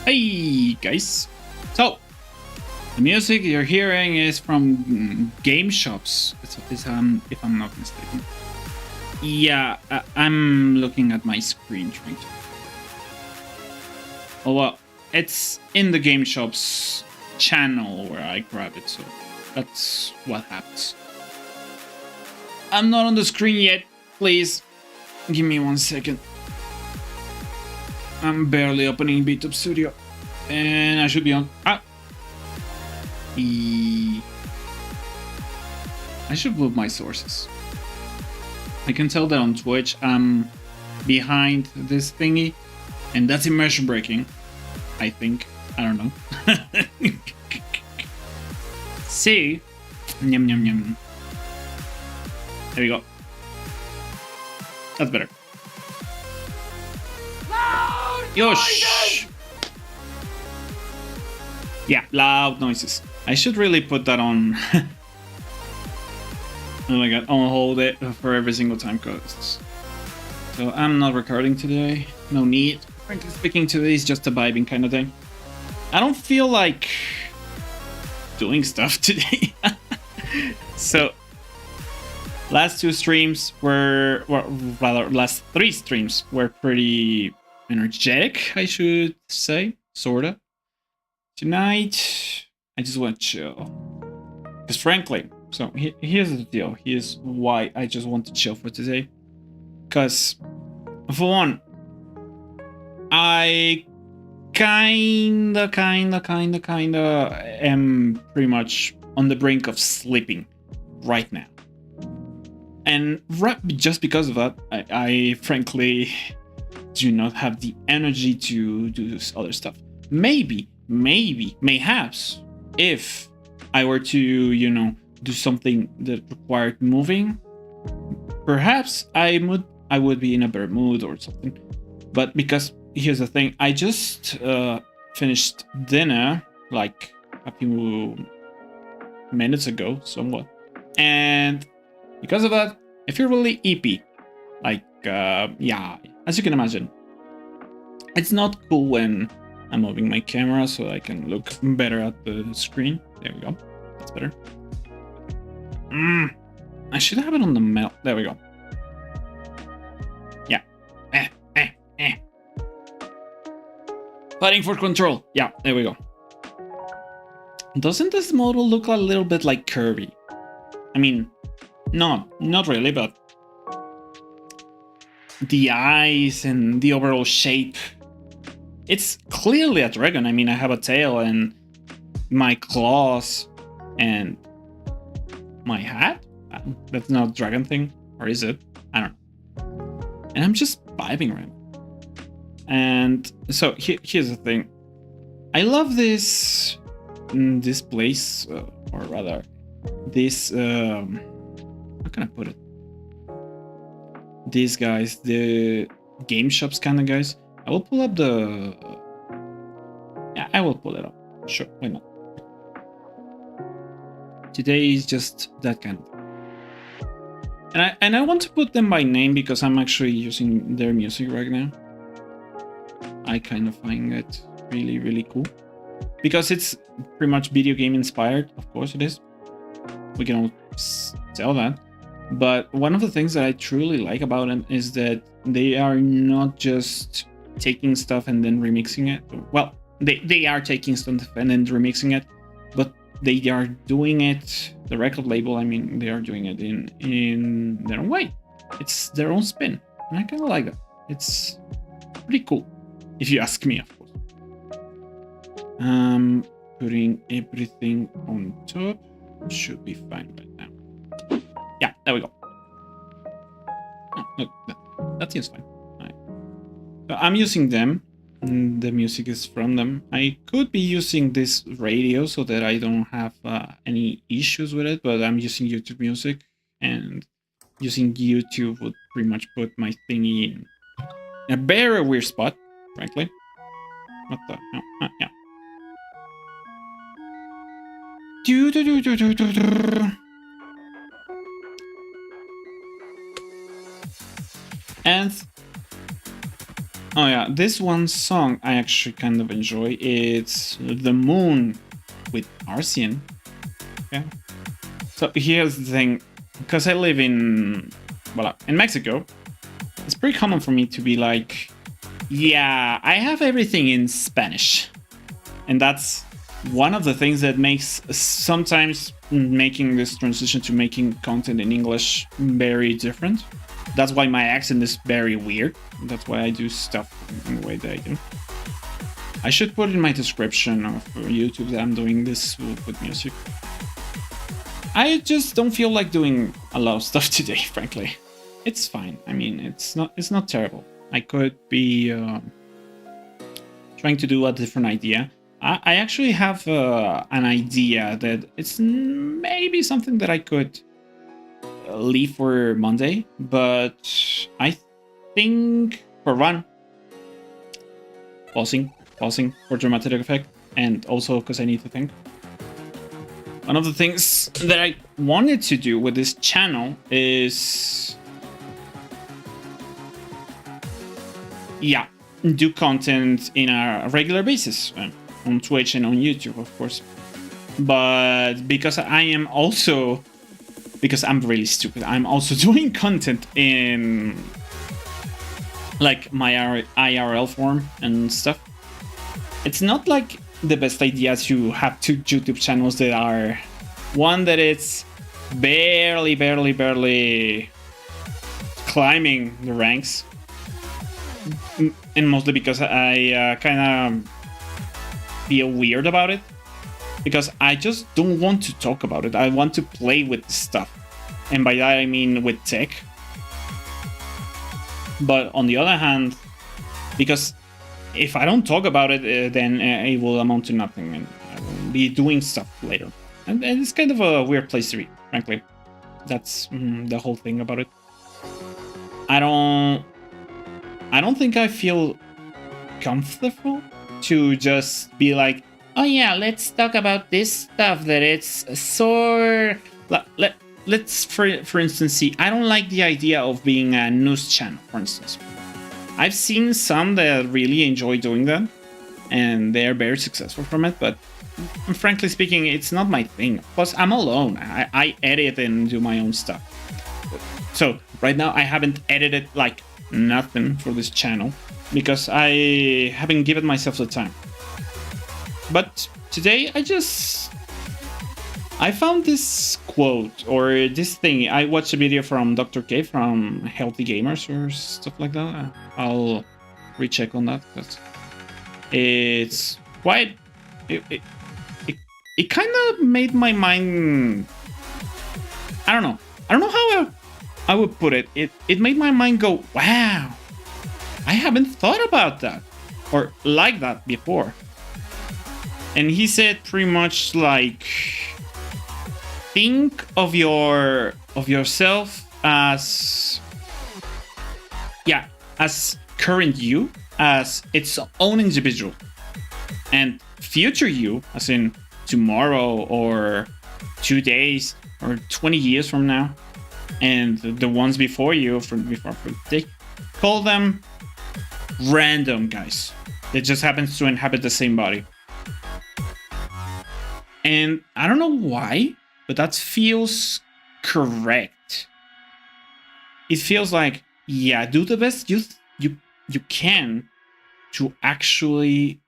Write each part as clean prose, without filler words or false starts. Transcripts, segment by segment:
Hey guys! So, the music you're hearing is from game shops, if I'm not mistaken. Yeah, I'm looking at my screen trying to. Oh well, it's in the game shops channel where I grab it, so that's what happens. I'm not on the screen yet, please. Give me 1 second. I'm barely opening BTube Studio. And I should be on. I should move my sources. I can tell that on Twitch I'm behind this thingy, and that's immersion breaking. I think. I don't know. See? Yum yum yum. There we go. That's better. Yosh! Yeah, loud noises. I should really put that on. Oh my god, I'll hold it for every single time, cause so I'm not recording today. No need. Frankly speaking, today is just a vibing kind of thing. I don't feel like doing stuff today. So last 2 streams were, rather last 3 streams were pretty energetic, I should say, sorta. Tonight, I just want to chill. Because frankly, so here's the deal. Here's why I just want to chill for today. Because, for one, I kinda am pretty much on the brink of sleeping right now. And just because of that, I frankly do not have the energy to do this other stuff. Mayhaps, if I were to, do something that required moving, perhaps I would be in a better mood or something. But because here's the thing, I just finished dinner like a few minutes ago, somewhat, and because of that, I feel really eepy. Like, yeah, as you can imagine, it's not cool when I'm moving my camera so I can look better at the screen. There we go. That's better. I should have it on the metal. There we go. Yeah. Fighting for control. Yeah, there we go. Doesn't this model look a little bit like Kirby? I mean, not really, but the eyes and the overall shape. It's clearly a dragon. I mean, I have a tail and my claws and my hat. That's not a dragon thing, or is it? I don't know. And I'm just vibing right now. And so here's the thing. I love this place, or rather, this. How can I put it? These guys, the game shops kind of guys. I will pull up the. Yeah, I will pull it up. Sure, why not? Today is just that kind of thing. And I want to put them by name because I'm actually using their music right now. I kind of find it really, really cool. Because it's pretty much video game inspired. Of course it is. We can all tell that. But one of the things that I truly like about them is that they are not just taking stuff and then remixing it. Well, they are taking stuff and then remixing it, but they are doing it, the record label, I mean, they are doing it in their own way. It's their own spin, and I kind of like that. It's pretty cool, if you ask me, of course. Putting everything on top should be fine right now. Yeah, there we go. Oh, look, that seems fine. Right. So I'm using them. The music is from them. I could be using this radio so that I don't have any issues with it, but I'm using YouTube music, and using YouTube would pretty much put my thingy in a very weird spot, frankly. What the hell? Yeah. And Oh yeah, this one song I actually kind of enjoy. It's The Moon with Arsian. Yeah. So here's the thing, because I live in Mexico, it's pretty common for me to be like, yeah, I have everything in Spanish. And that's one of the things that makes sometimes making this transition to making content in English very different. That's why my accent is very weird. That's why I do stuff in the way that I do. I should put in my description of YouTube that I'm doing this with music. I just don't feel like doing a lot of stuff today, frankly. It's fine. I mean, it's not terrible. I could be trying to do a different idea. I actually have an idea that it's maybe something that I could leave for Monday, but I think for one, pausing for dramatic effect, and also because I need to think. One of the things that I wanted to do with this channel is, yeah, do content in a regular basis on Twitch and on YouTube, of course. But because I'm really stupid, I'm also doing content in like my IRL form and stuff. It's not like the best idea to have two YouTube channels that are one that it's barely climbing the ranks, and mostly because I kind of feel weird about it, because I just don't want to talk about it. I want to play with stuff, and by that I mean with tech. But on the other hand, because if I don't talk about it, then it will amount to nothing, and I will be doing stuff later. And it's kind of a weird place to be, frankly. That's the whole thing about it. I don't think I feel comfortable to just be like, oh yeah, let's talk about this stuff that it's so... Let's, for instance, see, I don't like the idea of being a news channel, for instance. I've seen some that really enjoy doing that, and they're very successful from it, but frankly speaking, it's not my thing. Plus, I'm alone. I edit and do my own stuff. So, right now, I haven't edited, like, nothing for this channel, because I haven't given myself the time. But today, I found this quote, or this thing. I watched a video from Dr. K from Healthy Gamers or stuff like that. I'll recheck on that, because it's quite... It kind of made my mind... I don't know how I would put it. It made my mind go, wow, I haven't thought about that, or like that before. And he said pretty much like, think of yourself as, yeah, as current you, as its own individual, and future you, as in tomorrow or 2 days or 20 years from now, and the ones before you, they call them random guys that just happens to inhabit the same body. And I don't know why, but that feels correct. It feels like, yeah, do the best you can to actually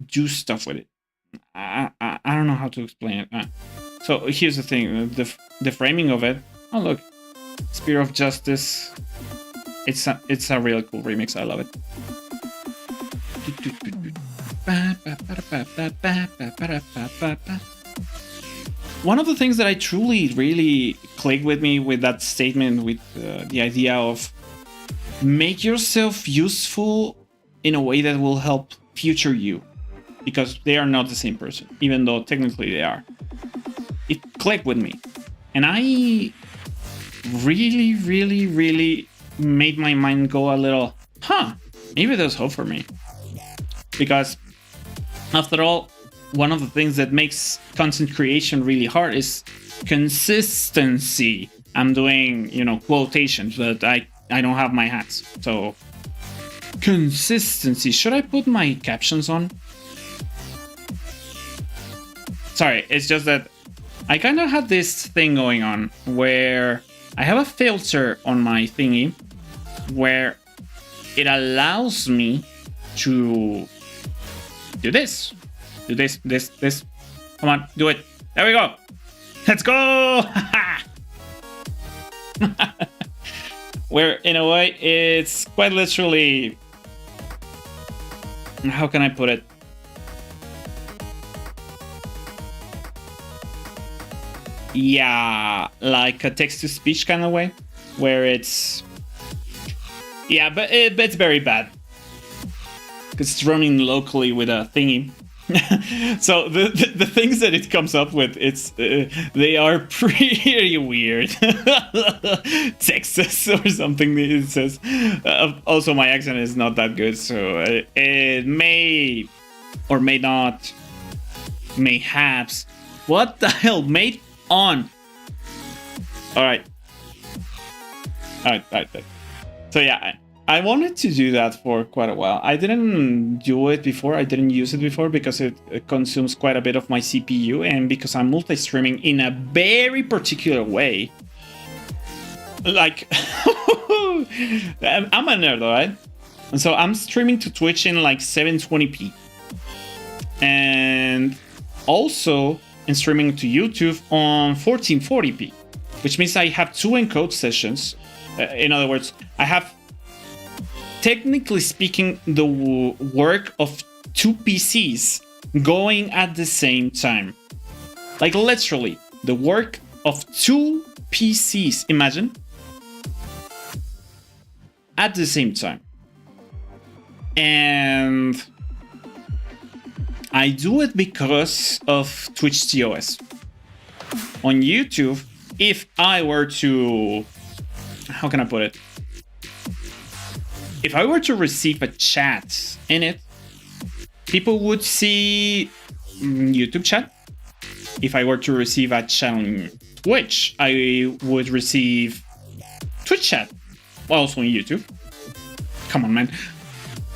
do stuff with it. I don't know how to explain it. So here's the thing, the framing of it. Oh look, Spear of Justice. It's a really cool remix. I love it. One of the things that I truly really clicked with me with that statement, with the idea of make yourself useful in a way that will help future you, because they are not the same person, even though technically they are. It clicked with me, and I really made my mind go a little, maybe there's hope for me. Because after all, one of the things that makes content creation really hard is consistency. I'm doing, quotations, but I don't have my hats. So Consistency. Should I put my captions on? Sorry, it's just that I kind of had this thing going on where I have a filter on my thingy where it allows me to do this. Do this. Come on, do it. There we go. Let's go! Where, in a way, it's quite literally... How can I put it? Yeah, like a text-to-speech kind of way, where it's... Yeah, but it's very bad. Because it's running locally with a thingy. So the things that it comes up with, they are pretty weird. Texas or something it says. Also, my accent is not that good, so it may or may not, mayhaps. What the hell, mate? On. All right. So yeah. I wanted to do that for quite a while. I didn't do it before. I didn't use it before because it consumes quite a bit of my CPU, and because I'm multi-streaming in a very particular way. Like, I'm a nerd, right? And so I'm streaming to Twitch in like 720p. And also in streaming to YouTube on 1440p, which means I have two encode sessions. In other words, I have, technically speaking, the work of two PCs going at the same time. Like literally, the work of two PCs, imagine, at the same time. And I do it because of Twitch TOS. On YouTube, if I were to... How can I put it? If I were to receive a chat in it, people would see YouTube chat. If I were to receive a chat on Twitch, I would receive Twitch chat. Also on YouTube. Come on, man.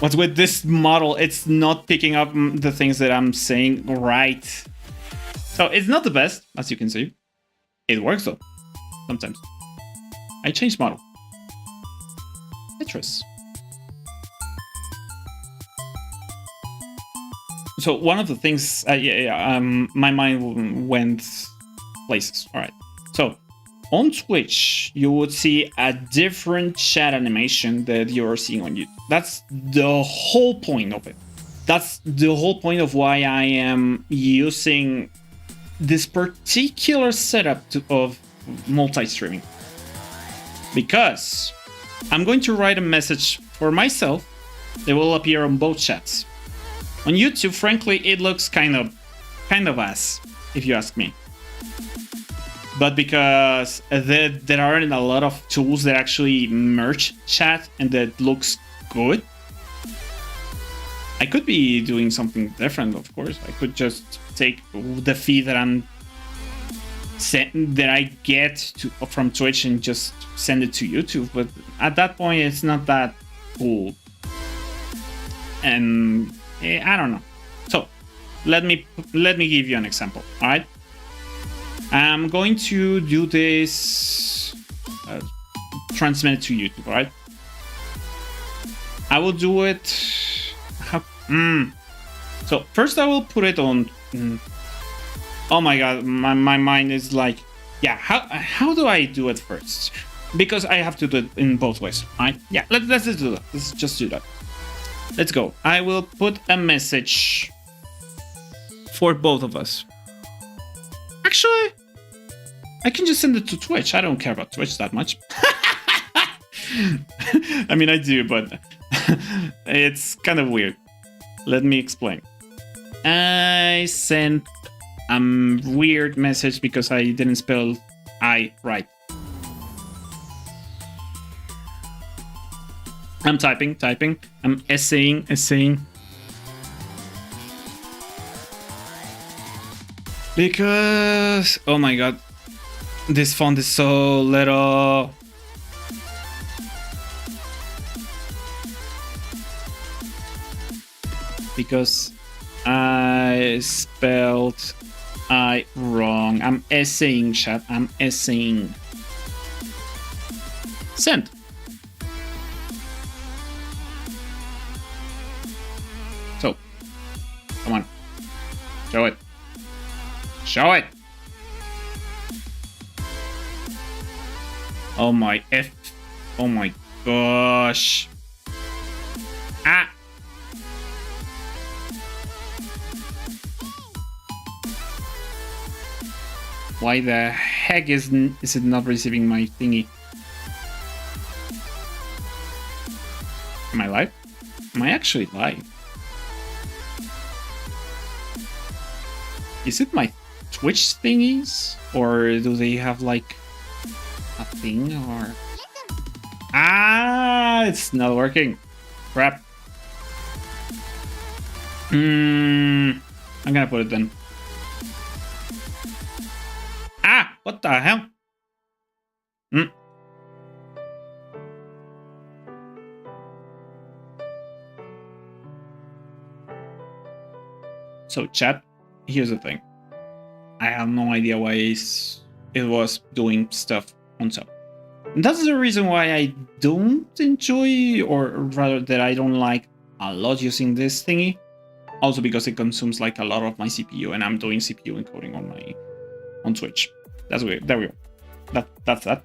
What's with this model? It's not picking up the things that I'm saying right. So it's not the best, as you can see. It works though, sometimes. I changed model. Tetris. So one of the things, my mind went places. All right. So on Twitch, you would see a different chat animation that you're seeing on YouTube. That's the whole point of it. That's the whole point of why I am using this particular setup of multi-streaming. Because I'm going to write a message for myself that will appear on both chats. On YouTube, frankly, it looks kind of ass, if you ask me. But because there aren't a lot of tools that actually merge chat and that looks good, I could be doing something different, of course. I could just take the feed that I get from Twitch and just send it to YouTube. But at that point, it's not that cool. And I don't know. So let me give you an example. All right. I'm going to do this, transmit it to YouTube. All right. I will do it. So first I will put it on. Oh my god, my mind is like, yeah. How do I do it first? Because I have to do it in both ways. All right. Yeah. Let's just do that. Let's just do that. Let's go. I will put a message for both of us. Actually, I can just send it to Twitch. I don't care about Twitch that much. I mean, I do, but it's kind of weird. Let me explain. I sent a weird message because I didn't spell I right. I'm typing. I'm essaying. Because, oh my god, this font is so little. because I spelled I wrong. I'm essaying, chat. I'm essaying. Send. So, come on. Show it. Show it. Oh my F. Oh my gosh. Ah. Why the heck is it not receiving my thingy? Am I live? Am I actually live? Is it my Twitch thingies? Or do they have like a thing or... Ah, it's not working. Crap. I'm gonna put it then. Ah, what the hell? So chat, here's the thing. I have no idea why it was doing stuff on top. And that's the reason why I don't enjoy, or rather that I don't like a lot using this thingy. Also because it consumes like a lot of my CPU, and I'm doing CPU encoding on Twitch. That's weird. There we go. That's that.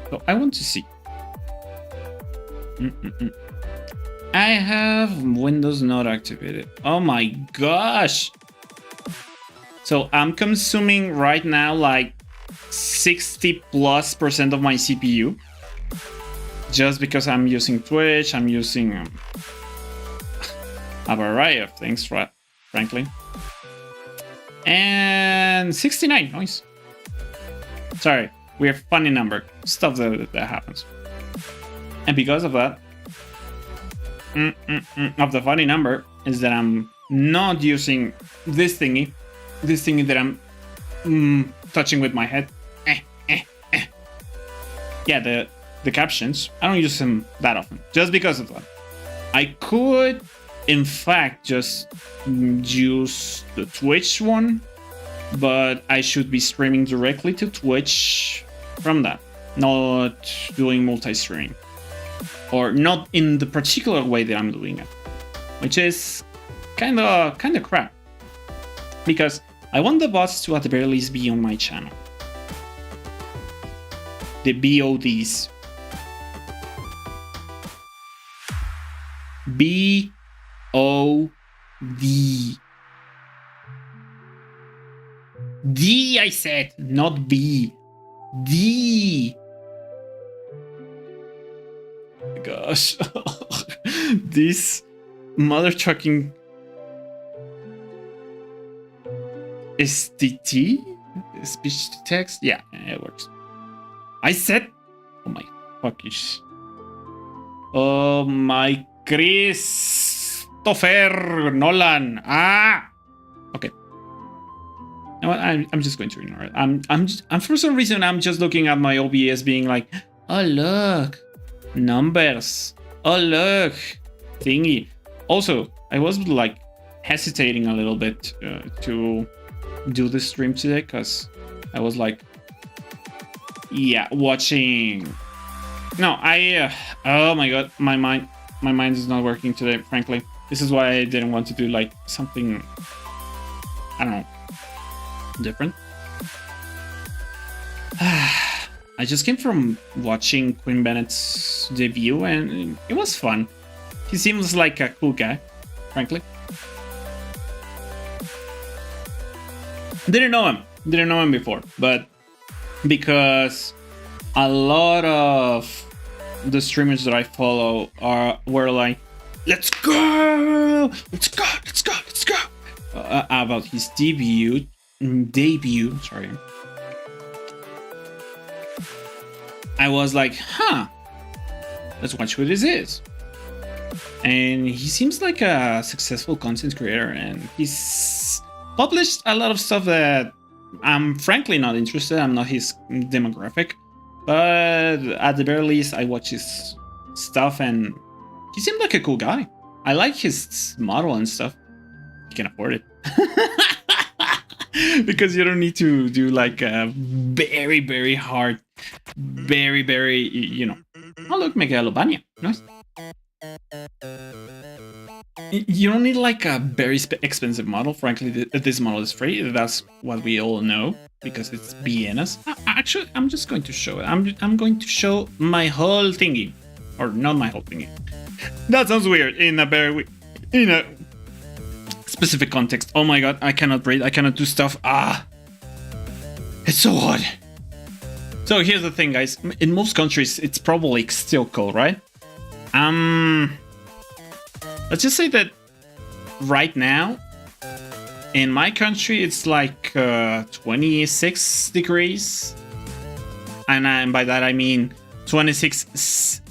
So I want to see. I have Windows not activated. Oh my gosh. So I'm consuming right now like 60+% of my CPU. Just because I'm using Twitch, I'm using a variety of things, frankly. And 69, nice. Sorry, we're funny number. Stuff that happens. And because of that, of the funny number is that I'm not using this thingy that I'm touching with my head. Yeah, the captions, I don't use them that often, just because of that. I could, in fact, just use the Twitch one, but I should be streaming directly to Twitch from that, not doing multi-streaming. Or not in the particular way that I'm doing it, which is kind of crap. Because I want the bots to at the very least be on my channel. The BODs. B-O-D. D, I said, not B. D. Gosh. This mother trucking STT? Speech to text? Yeah, it works. I said, oh my fuckish. Oh my Christopher Nolan. Ah, okay. You know what? I'm just going to ignore it. I'm for some reason I'm just looking at my OBS being like, oh look, numbers. Oh look, thingy. Also, I was like hesitating a little bit to do the stream today because I was like, yeah, watching. No, oh my god, my mind is not working today, frankly. This is why I didn't want to do like something, I don't know, different. I just came from watching Queen Bennett's debut and it was fun. He seems like a cool guy, frankly. Didn't know him before, but because a lot of the streamers that I follow were like, let's go, about his debut. Sorry. I was like, huh, let's watch who this is. And he seems like a successful content creator, and he's published a lot of stuff that I'm frankly not interested. I'm not his demographic, but at the very least, I watch his stuff, and he seemed like a cool guy. I like his model and stuff. You can afford it. Because you don't need to do like a very, very hard, very, very, you know. Oh, look, Megalobania. Nice. You don't need like a very expensive model. Frankly, this model is free. That's what we all know because it's Vienna's. Actually, I'm just going to show it. I'm going to show my whole thingy, or not my whole thingy. That sounds weird in a specific context. Oh my god, I cannot breathe. I cannot do stuff. It's so hot. So here's the thing, guys. In most countries, it's probably still cold, right? Let's just say that right now, in my country, it's like 26 degrees. And by that, I mean 26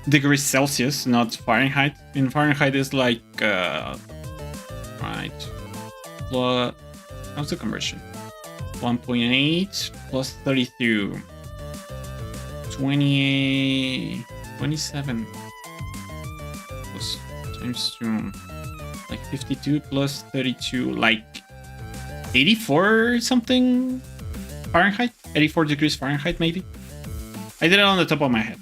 degrees Celsius, not Fahrenheit. In Fahrenheit, it's like, right. Plus, how's the conversion? 1.8 plus 32. 27 plus times 2, like 52 plus 32, like 84 something Fahrenheit, 84 degrees Fahrenheit maybe. I did it on the top of my head.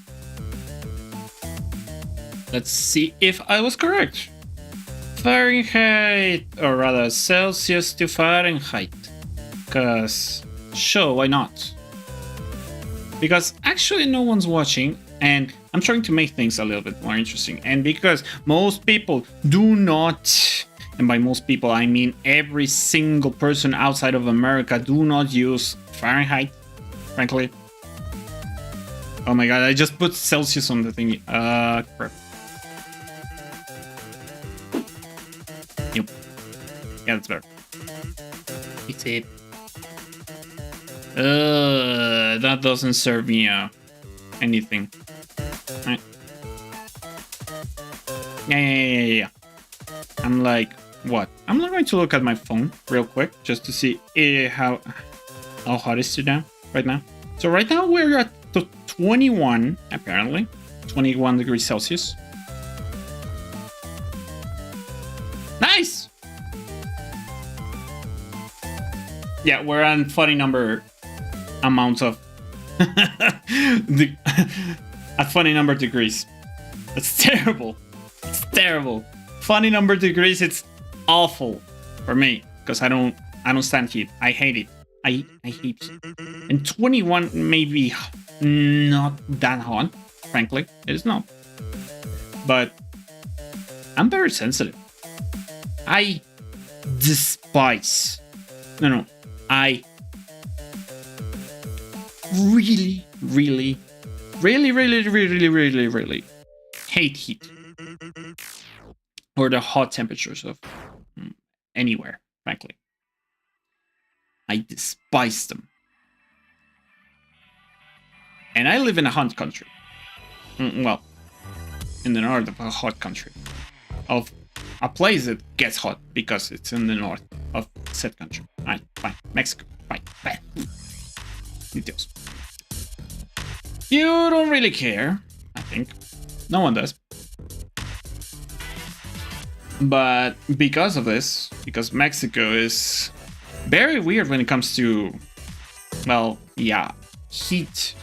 Let's see if I was correct. Fahrenheit, or rather Celsius to Fahrenheit, because sure, why not? Because actually no one's watching, and I'm trying to make things a little bit more interesting. And because most people do not, and by most people I mean every single person outside of America, do not use Fahrenheit, frankly. Oh my god, I just put Celsius on the thingy. Crap. Yep. Yeah, that's better. It's it. That doesn't serve me anything. Right. Yeah. I'm like, what? I'm not going to look at my phone real quick just to see how hot is it now, right now. So right now we're at 21, apparently. 21 degrees Celsius. Nice! Yeah, we're on funny number amounts of a funny number degrees. That's terrible. It's terrible. Funny number degrees, it's awful for me because I don't stand heat. I hate it. I hate it. And 21 maybe not that hot, frankly. It is not. But I'm very sensitive. I despise. No. I really hate heat. Or the hot temperatures of anywhere, frankly. I despise them. And I live in a hot country. Well, in the north of a hot country. Of a place that gets hot because it's in the north of said country. Alright, fine. Mexico. Fine. Details. You don't really care, I think. No one does. But because of this, because Mexico is very weird when it comes to, well, yeah, heat.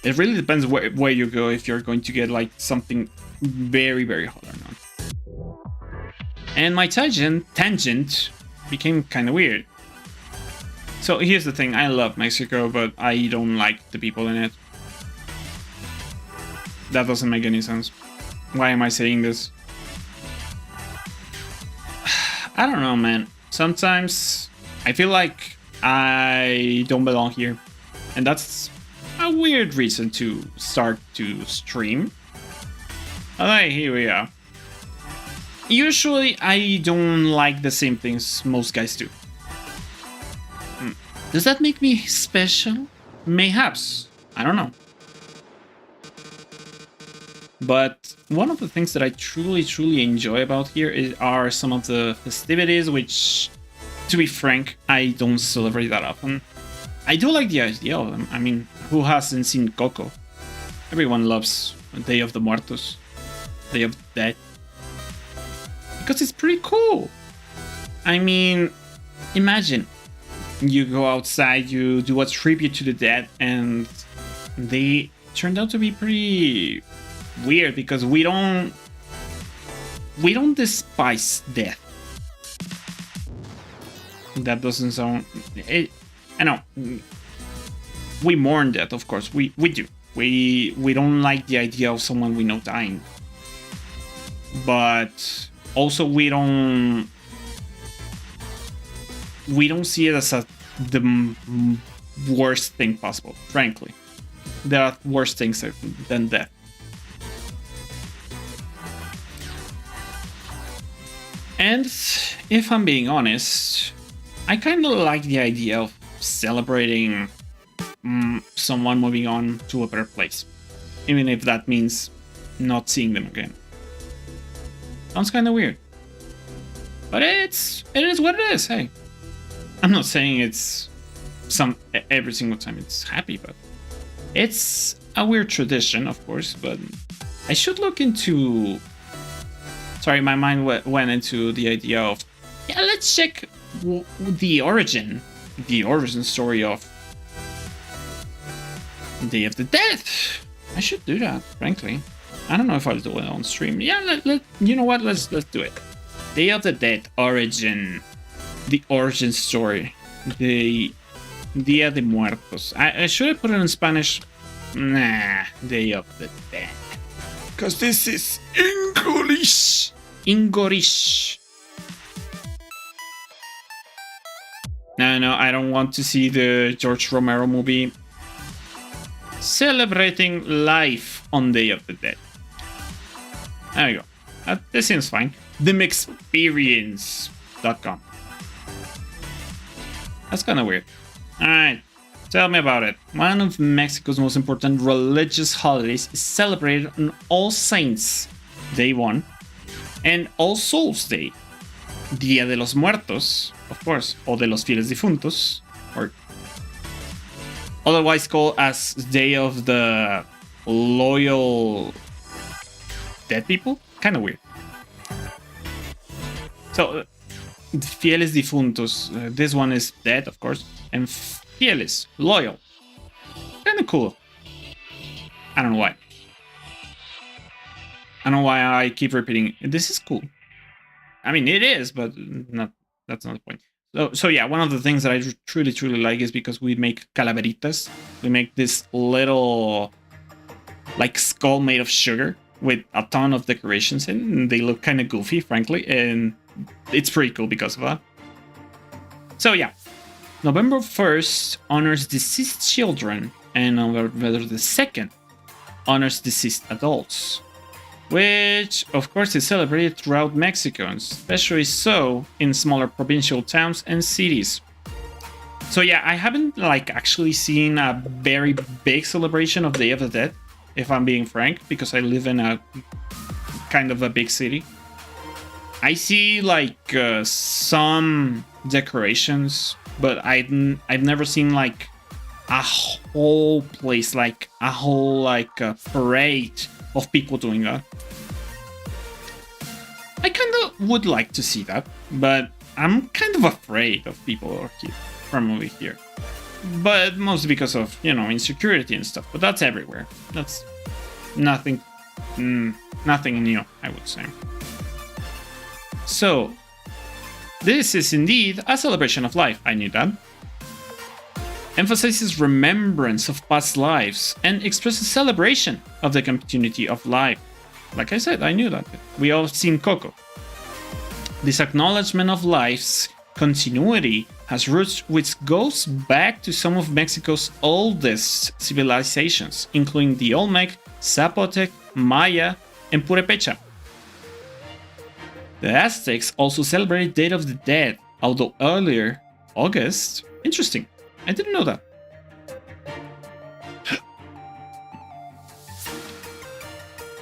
It really depends where you go if you're going to get like something very, very hot or not. And my tangent became kind of weird. So here's the thing, I love Mexico, but I don't like the people in it. That doesn't make any sense. Why am I saying this? I don't know, man. Sometimes I feel like I don't belong here. And that's a weird reason to start to stream. Alright, here we are. Usually I don't like the same things most guys do. Does that make me special? Mayhaps. I don't know. But one of the things that I truly enjoy about here are some of the festivities, which, to be frank, I don't celebrate that often. I do like the idea of them. I mean, who hasn't seen Coco? Everyone loves Day of the Muertos. Day of the Dead. Because it's pretty cool. I mean, imagine you go outside, you do a tribute to the dead, and they turned out to be pretty weird because we don't despise death. That doesn't sound. I know. We mourn death, of course. We do. We don't like the idea of someone we know dying. But also we don't see it as the worst thing possible, frankly. There are worse things than death. And if I'm being honest, I kind of like the idea of celebrating someone moving on to a better place, even if that means not seeing them again. Sounds kind of weird, but it is what it is. Hey, I'm not saying it's every single time it's happy, but it's a weird tradition, of course. But I should look into. Sorry, my mind went into the idea of let's check the origin story of Day of the Dead. I should do that, frankly. I don't know if I'll do it on stream. Yeah, you know what? Let's do it. Day of the Dead origin, the origin story, the Dia de Muertos. I should have put it in Spanish. Nah, Day of the Dead, because this is English. No, I don't want to see the George Romero movie celebrating life on Day of the Dead. There you go. This seems fine. Themexperience.com. That's kind of weird. Alright, tell me about it. One of Mexico's most important religious holidays is celebrated on All Saints Day 1 and All Souls Day. Dia de los Muertos, of course, o de los Fieles Difuntos, or otherwise called as Day of the Loyal Dead People. Kind of weird. So, Fieles Difuntos, this one is dead, of course, and Fieles, loyal. Kind of cool. I don't know why. I don't know why I keep repeating. This is cool. I mean, it is, but that's not the point. So yeah, one of the things that I truly like is because we make calaveritas. We make this little like skull made of sugar with a ton of decorations in, and they look kind of goofy, frankly, and it's pretty cool because of that. So yeah, November 1st honors deceased children, and November the 2nd honors deceased adults, which of course is celebrated throughout Mexico, and especially so in smaller provincial towns and cities. So yeah, I haven't actually seen a very big celebration of Day of the Dead, if I'm being frank, because I live in a kind of a big city. I see some decorations, but I've never seen a whole place, a whole parade of people doing that. I kind of would like to see that, but I'm kind of afraid of people from over here. But mostly because of, insecurity and stuff. But that's everywhere. That's nothing new, I would say. So, this is indeed a celebration of life. I knew that. Emphasizes remembrance of past lives and expresses celebration of the continuity of life. Like I said, I knew that. We all seen Coco. This acknowledgement of life's continuity has roots which goes back to some of Mexico's oldest civilizations, including the Olmec, Zapotec, Maya, and Purepecha. The Aztecs also celebrated Day of the Dead, although earlier, August. Interesting. I didn't know that.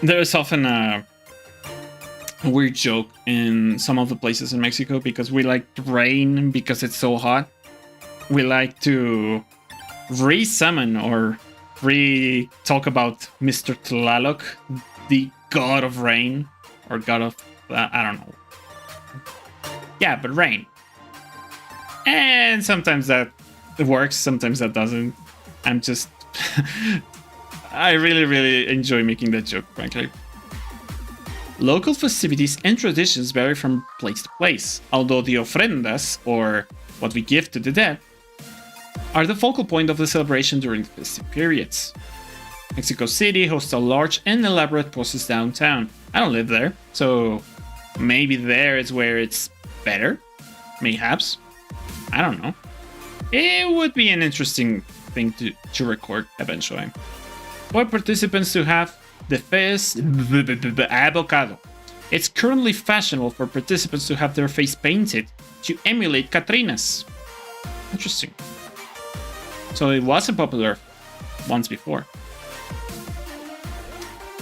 There is often a weird joke in some of the places in Mexico because we like rain because it's so hot. We like to resummon or talk about Mr. Tlaloc, the god of rain, or god of, I don't know. Yeah, but rain. And sometimes that works, sometimes that doesn't. I'm just... I really, really enjoy making that joke, frankly. Local festivities and traditions vary from place to place, although the ofrendas, or what we give to the dead, are the focal point of the celebration during the festive periods. Mexico City hosts a large and elaborate process downtown. I don't live there, so maybe there is where it's better? Mayhaps. I don't know. It would be an interesting thing to record eventually. For participants to have the face avocado. It's currently fashionable for participants to have their face painted to emulate Catrina's. Interesting. So it wasn't popular once before.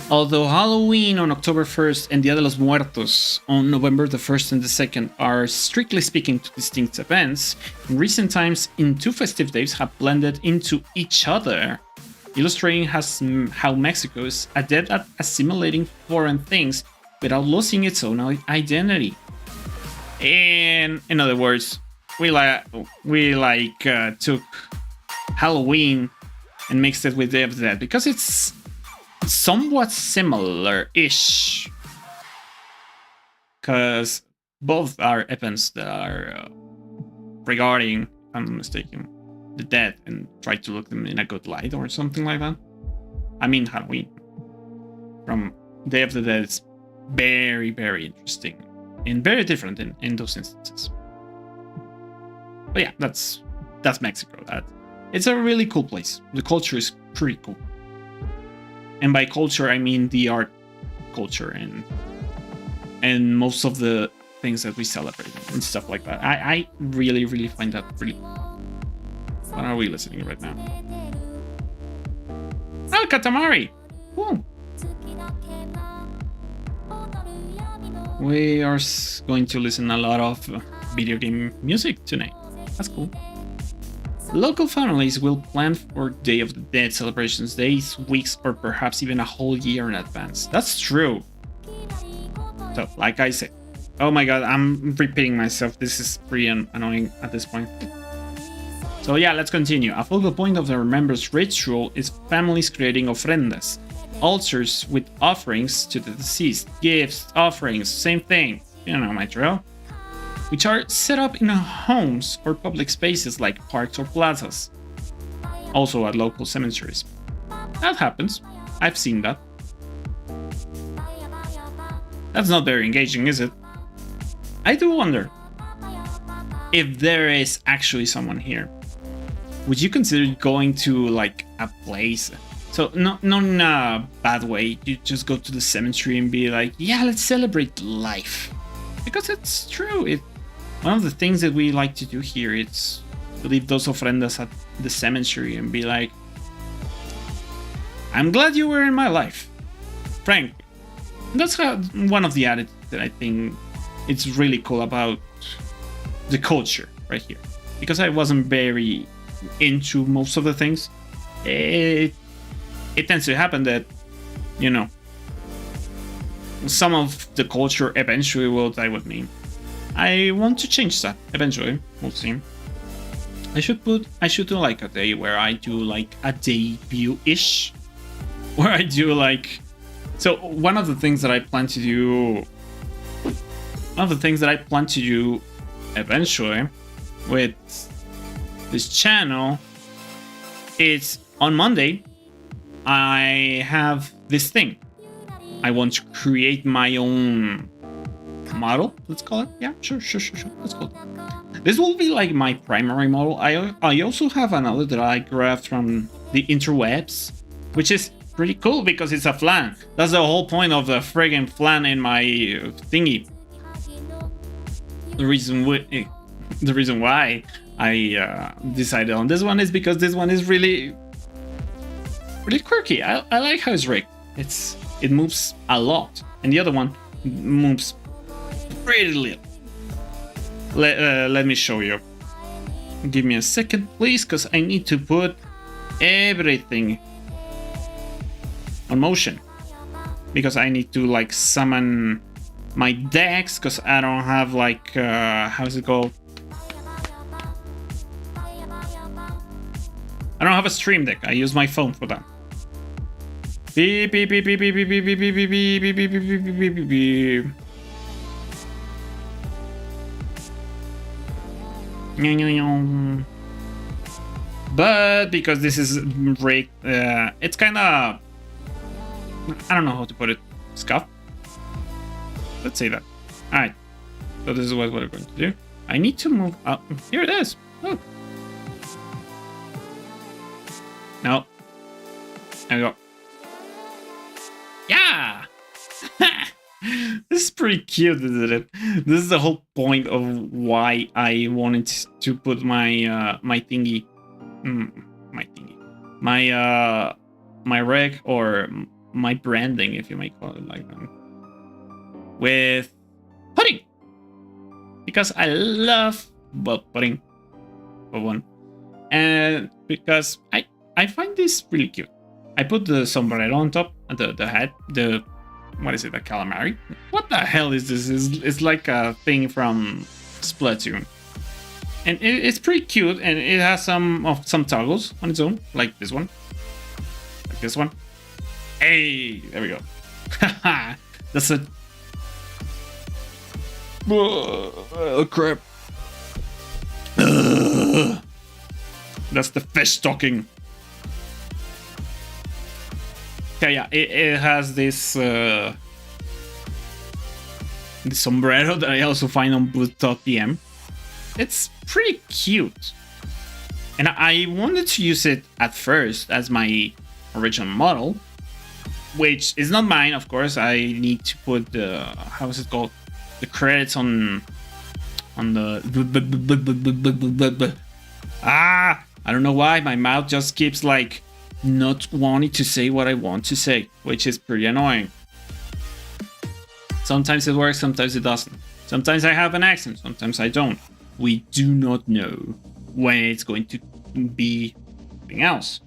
Although Halloween on October 1st and Dia de los Muertos on November the 1st and the 2nd are strictly speaking two distinct events, in recent times in two festive days have blended into each other, illustrating how Mexico is adept at assimilating foreign things without losing its own identity. In other words, we took Halloween and mixed it with Day of the Dead because it's somewhat similar-ish. Because both are events that are regarding, if I'm not mistaken, the dead, and try to look them in a good light or something like that. I mean, Halloween from Day of the Dead is very, very interesting and very different in those instances. But yeah, that's Mexico. It's a really cool place. The culture is pretty cool, and by culture I mean the art culture and most of the things that we celebrate and stuff like that. I really, really find that really cool. What are we listening right now? Oh, Katamari! Cool. We are going to listen a lot of video game music tonight. That's cool. Local families will plan for Day of the Dead celebrations days, weeks, or perhaps even a whole year in advance. That's true. So, like I said, oh my god, I'm repeating myself. This is pretty annoying at this point. So yeah, let's continue. A focal point of the Remembrance ritual is families creating ofrendas, altars with offerings to the deceased, gifts, offerings, same thing, you know my drill, which are set up in homes or public spaces like parks or plazas, also at local cemeteries. That happens. I've seen that. That's not very engaging, is it? I do wonder if there is actually someone here. Would you consider going to like a place? So not in a bad way. You just go to the cemetery and be like, yeah, let's celebrate life. Because it's true. One of the things that we like to do here is to leave those ofrendas at the cemetery and be like, I'm glad you were in my life. Frankly. That's one of the attitudes that I think it's really cool about the culture right here. Because I wasn't very into most of the things, it tends to happen that, you know, some of the culture eventually will die with me. I want to change that eventually. We'll see. I should do like a day where I do like a debut-ish, where I do like. So one of the things that I plan to do eventually with this channel is on Monday I have this thing. I want to create my own model, let's call it. Yeah, sure. Let's call it. This will be like my primary model. I also have another that I grabbed from the interwebs, which is pretty cool because it's a flan. That's the whole point of the friggin' flan in my thingy. The reason why I decided on this one is because this one is really quirky. I like how it's rigged. It moves a lot, and the other one moves pretty little. Let me show you. Give me a second, please, because I need to put everything on motion, because I need to like summon my decks, because I don't have like how's it called? I don't have a stream deck. I use my phone for that. Beep beep beep beep beep beep beep beep beep beep beep beep beep beep beep beep. But because this is rigged, it's kind of, I don't know how to put it, scuffed. Let's say that. All right. So this is what we're going to do. I need to move up. Here it is. Look. No. There we go. Yeah. This is pretty cute, isn't it? This is the whole point of why I wanted to put my my thingy, my reg, or my branding, if you may call it like that, with pudding, because I love pudding for one, and because I find this really cute. I put the sombrero on top, the hat, the, what is it, a calamari? What the hell is this? It's like a thing from Splatoon. And it's pretty cute, and it has some toggles on its own, like this one. Like this one. Hey, there we go. That's a... Oh, crap. That's the fish talking. Okay, yeah, it has this this sombrero that I also find on boot.pm. It's pretty cute. And I wanted to use it at first as my original model, which is not mine, of course. I need to put the, how is it called? The credits on the... I don't know why my mouth just keeps like not wanting to say what I want to say, which is pretty annoying. Sometimes it works, sometimes it doesn't. Sometimes I have an accent, sometimes I don't. We do not know when it's going to be something else.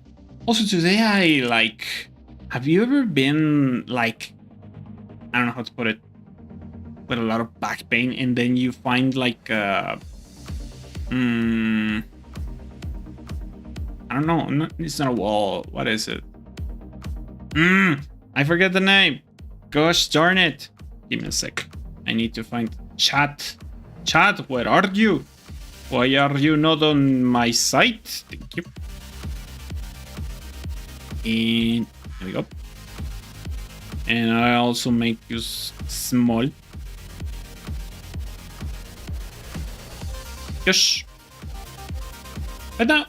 Also today I like... Have you ever been like... I don't know how to put it. With a lot of back pain, and then you find like... I don't know. It's not a wall. What is it? I forget the name. Gosh darn it. Give me a sec. I need to find chat. Chat, where are you? Why are you not on my site? Thank you. And there we go. And I also make you small. Gosh. But now,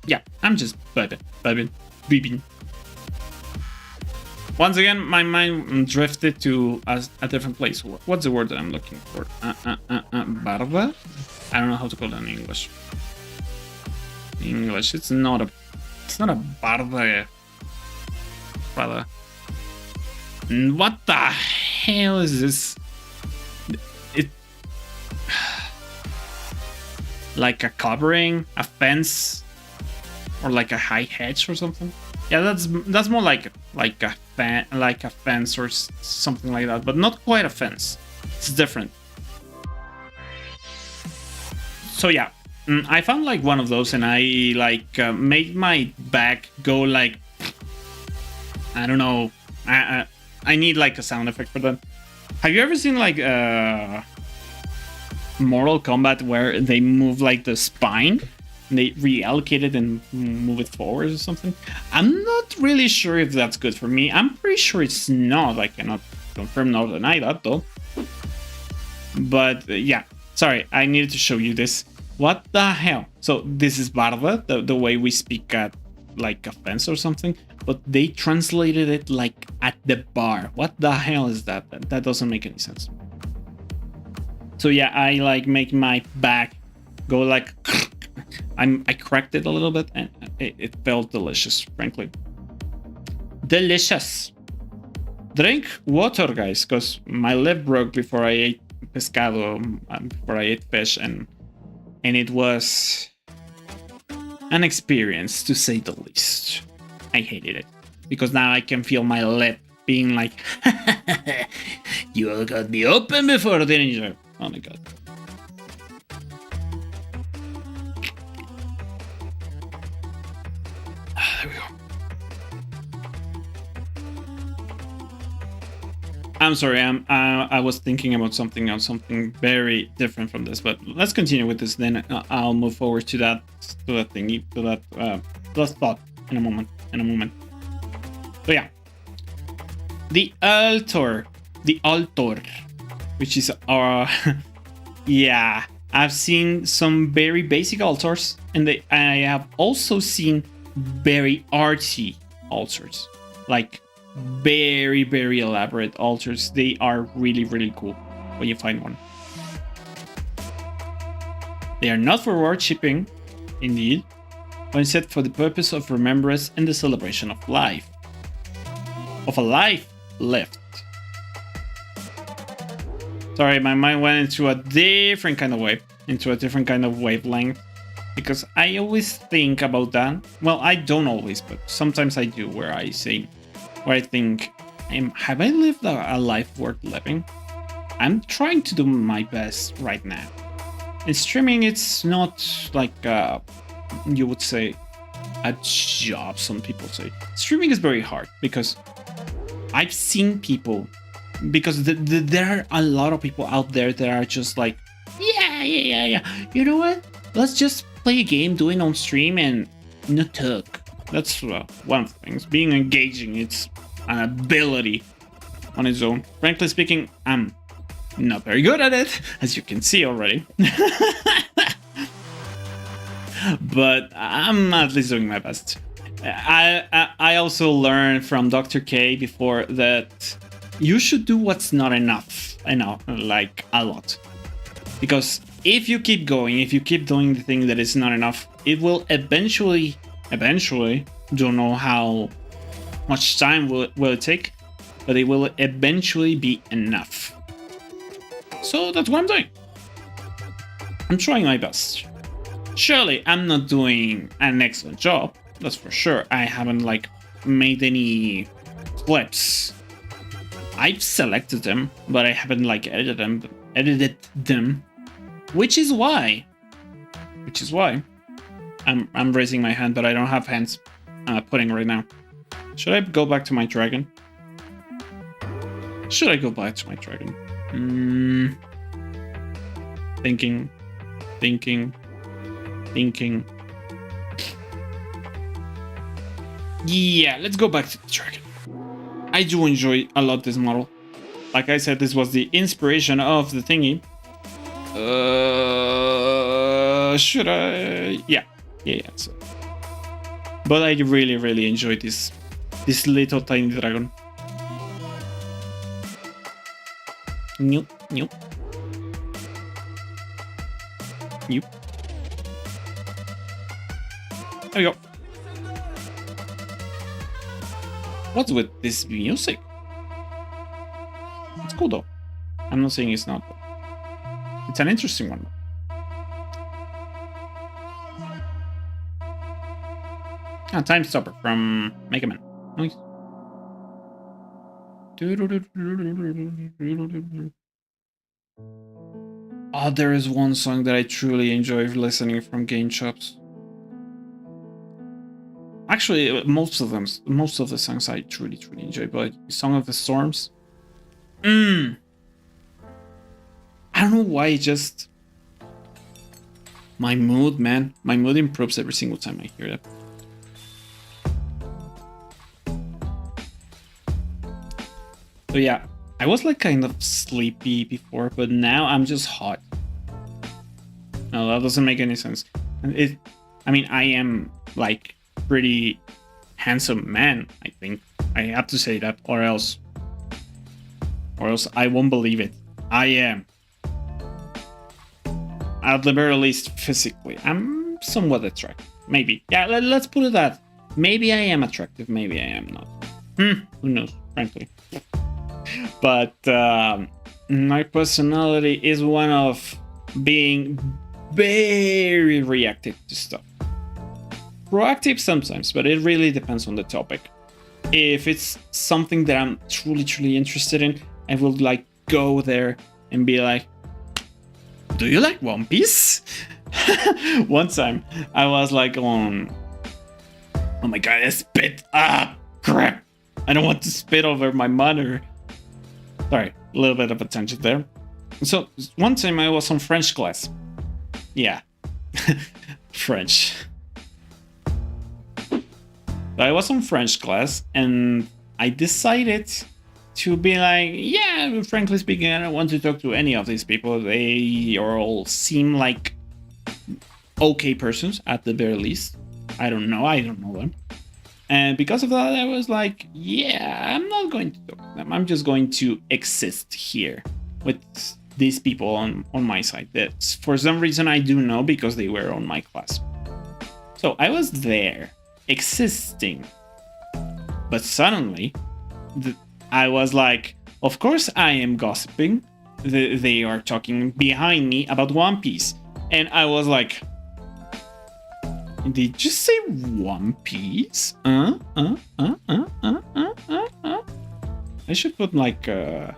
yeah, I'm just beeping. Once again, my mind drifted to a different place. What's the word that I'm looking for? Barba? I don't know how to call it in English. It's not a barba. Brother. What the hell is this? It... Like a covering, a fence, or like a high hedge or something. Yeah, that's more like a fence or something like that, but not quite a fence. It's different. So yeah, I found like one of those, and I like made my back go like, I don't know. I need like a sound effect for that. Have you ever seen like Mortal Kombat where they move like the spine? And they reallocate it and move it forward or something? I'm not really sure if that's good for me. I'm pretty sure it's not. I cannot confirm nor deny that though. But yeah, sorry, I needed to show you this. What the hell? So this is barba, the way we speak at like a fence or something, but they translated it like at the bar. What the hell is that? That doesn't make any sense. So yeah, I like make my back go like... I cracked it a little bit, and it felt delicious, frankly. Delicious. Drink water, guys, because my lip broke before I ate pescado, before I ate fish, and it was an experience, to say the least. I hated it. because now I can feel my lip being like, you all got me open before, didn't you? Oh my god. There we go. I'm sorry, I was thinking about something else, something very different from this, but let's continue with this, then I'll move forward to that thingy, to that thought in a moment. So yeah. The altar, which is our yeah, I've seen some very basic altars, and I have also seen very artsy altars, like very, very elaborate altars. They are really, really cool when you find one. They are not for worshipping, indeed, but instead for the purpose of remembrance and the celebration of life. Of a life left. Sorry, my mind went into a different kind of wave, into a different kind of wavelength, because I always think about that. Well, I don't always, but sometimes I do, where I think, have I lived a life worth living? I'm trying to do my best right now. In streaming, it's not like you would say a job, some people say. Streaming is very hard because I've seen people, because there are a lot of people out there that are just like, yeah. You know what? Let's just play a game, do it on stream, and not talk. That's one of the things. Being engaging, it's an ability on its own. Frankly speaking, I'm not very good at it, as you can see already. But I'm at least doing my best. I also learned from Dr. K before that you should do what's not enough. I know, like a lot. Because if you keep going, if you keep doing the thing that is not enough, it will eventually, don't know how much time will it take, but it will eventually be enough. So that's what I'm doing. I'm trying my best. Surely I'm not doing an excellent job, that's for sure. I haven't made any clips. I've selected them, but I haven't edited them. Which is why I'm raising my hand, but I don't have hands putting right now. Should I go back to my dragon? Thinking. Yeah, let's go back to the dragon. I do enjoy a lot this model. Like I said, this was the inspiration of the thingy. Should I? Yeah. So. But I really enjoy this little tiny dragon. Nope. There we go. What's with this music? It's cool though. I'm not saying it's not. It's an interesting one. Time Stopper from Mega Man. Nice. Oh, there is one song that I truly enjoy listening from game shops. Actually, most of the songs I truly enjoy, but Song of the Storms. I don't know why, just my mood, man. My mood improves every single time I hear that. So yeah, I was kind of sleepy before, but now I'm just hot. No, that doesn't make any sense. I mean, I am pretty handsome man, I think. I have to say that, or else I won't believe it. I am. At the very least, physically, I'm somewhat attractive. Maybe. Yeah, let's put it that. Maybe I am attractive, maybe I am not. Who knows, frankly. But my personality is one of being very reactive to stuff. Proactive sometimes, but it really depends on the topic. if it's something that I'm truly interested in, I will like go there and be like, do you like One Piece? One time I was like on, oh my god, I spit. Crap. I don't want to spit over my monitor. Sorry, a little bit of attention there. So one time I was on French class. Yeah, French. I was on French class and I decided to be like, yeah, frankly speaking, I don't want to talk to any of these people. They all seem like okay persons at the very least. I don't know them. And because of that, I was like, yeah, I'm not going to talk to them. I'm just going to exist here with these people on my side. That for some reason I do know because they were on my class. So I was there, existing. But suddenly, I was like, of course I am gossiping. They are talking behind me about One Piece. And I was like, did you say One Piece? I should put like come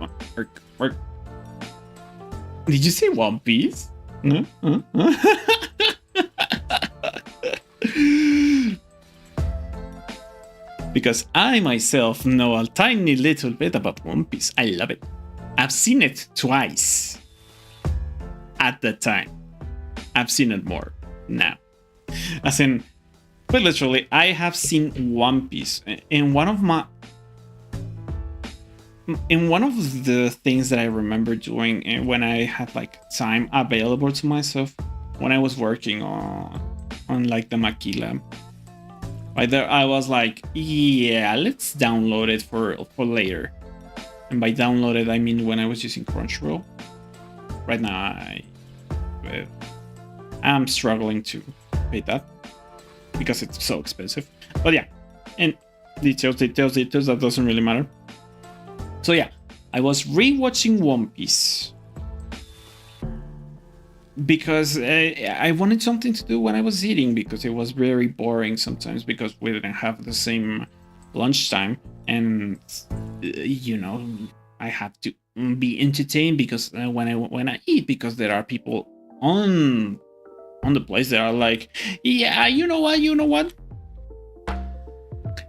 on, work. Did you say One Piece? Because I myself know a tiny little bit about One Piece. I love it. I've seen it twice. At that time. I've seen it more now. As in, but literally, I have seen One Piece. In one of the things that I remember doing when I had like time available to myself, when I was working on like the Maquila, right there, I was like, yeah, let's download it for later. And by download it, I mean when I was using Crunchyroll. Right now, I'm struggling to pay that because it's so expensive. But yeah, and details, that doesn't really matter. So yeah, I was rewatching One Piece because I wanted something to do when I was eating, because it was very boring sometimes because we didn't have the same lunchtime, and I have to be entertained because when I eat, because there are people on the place that are like, yeah, you know what,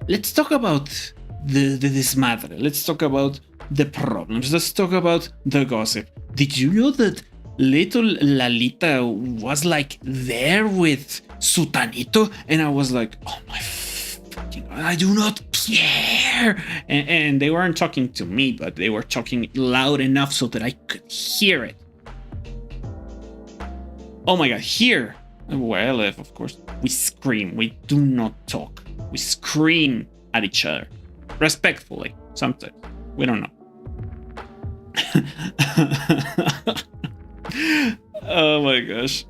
let's talk about this matter, let's talk about the problems, let's talk about the gossip. Did you know that little Lalita was like there with Sutanito? And I was like, oh my fucking God, I do not care. And they weren't talking to me, but they were talking loud enough so that I could hear it. Oh my God, here where I live, of course, we scream. We do not talk. We scream at each other. Respectfully, sometimes. We don't know. Oh my gosh.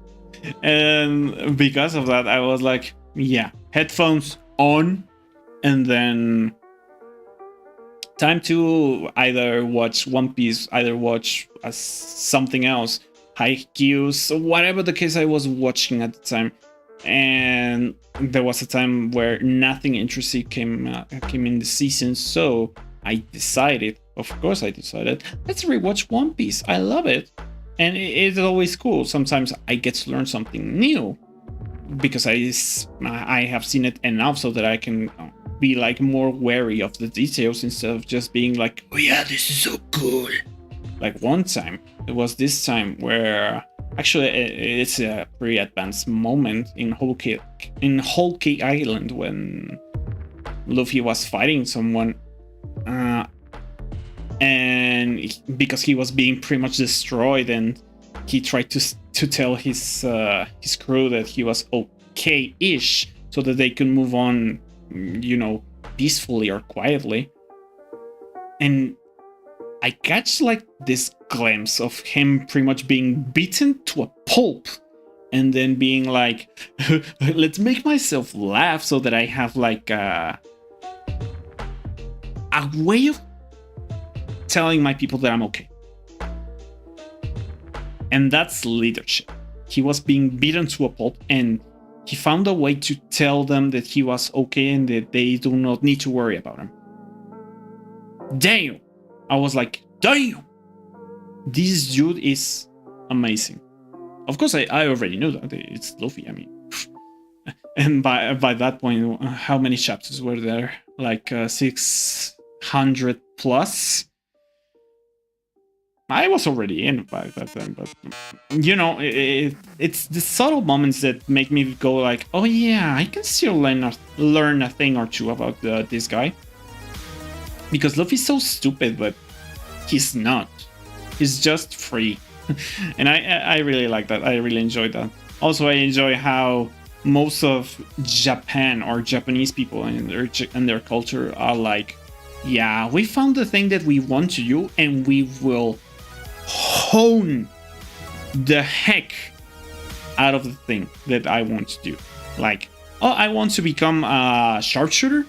And because of that, I was like, yeah, headphones on, and then time to either watch One Piece, either watch something else, Haikyuu, whatever the case I was watching at the time. And there was a time where nothing interesting came in the season, so I decided, let's rewatch One Piece. I love it, and it's always cool. Sometimes I get to learn something new because I have seen it enough so that I can be like more wary of the details instead of just being like, oh yeah, this is so cool. Like one time, it was this time where actually it's a pretty advanced moment in Whole Cake Island when Luffy was fighting someone, and because he was being pretty much destroyed, and he tried to tell his crew that he was okay-ish so that they could move on, peacefully or quietly. And I catch like this glimpse of him pretty much being beaten to a pulp and then being like, let's make myself laugh so that I have like a way of telling my people that I'm okay. And that's leadership. He was being beaten to a pulp and he found a way to tell them that he was okay and that they do not need to worry about him. Damn! I was like, damn! This dude is amazing. Of course, I already knew that. It's Luffy, I mean. And by that point, how many chapters were there? Like 600 plus? I was already in by that time, but you know, it's the subtle moments that make me go like, oh yeah, I can still learn a thing or two about this guy. Because Luffy's so stupid, but he's not. He's just free. And I really like that. I really enjoy that. Also, I enjoy how most of Japan or Japanese people and their culture are like, yeah, we found the thing that we want to do and we will hone the heck out of the thing that I want to do. Like, oh, I want to become a sharpshooter.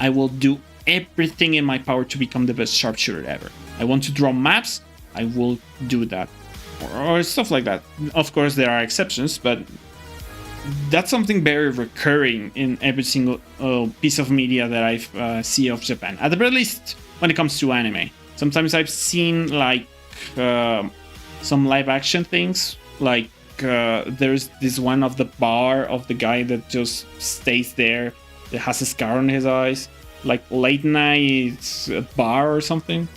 I will do everything in my power to become the best sharpshooter ever. I want to draw maps. I will do that. Or stuff like that. Of course, there are exceptions, but that's something very recurring in every single piece of media that I see of Japan. At the very least, when it comes to anime. Sometimes I've seen like some live action things, like there's this one of the bar of the guy that just stays there, that has a scar on his eyes, like late night bar or something.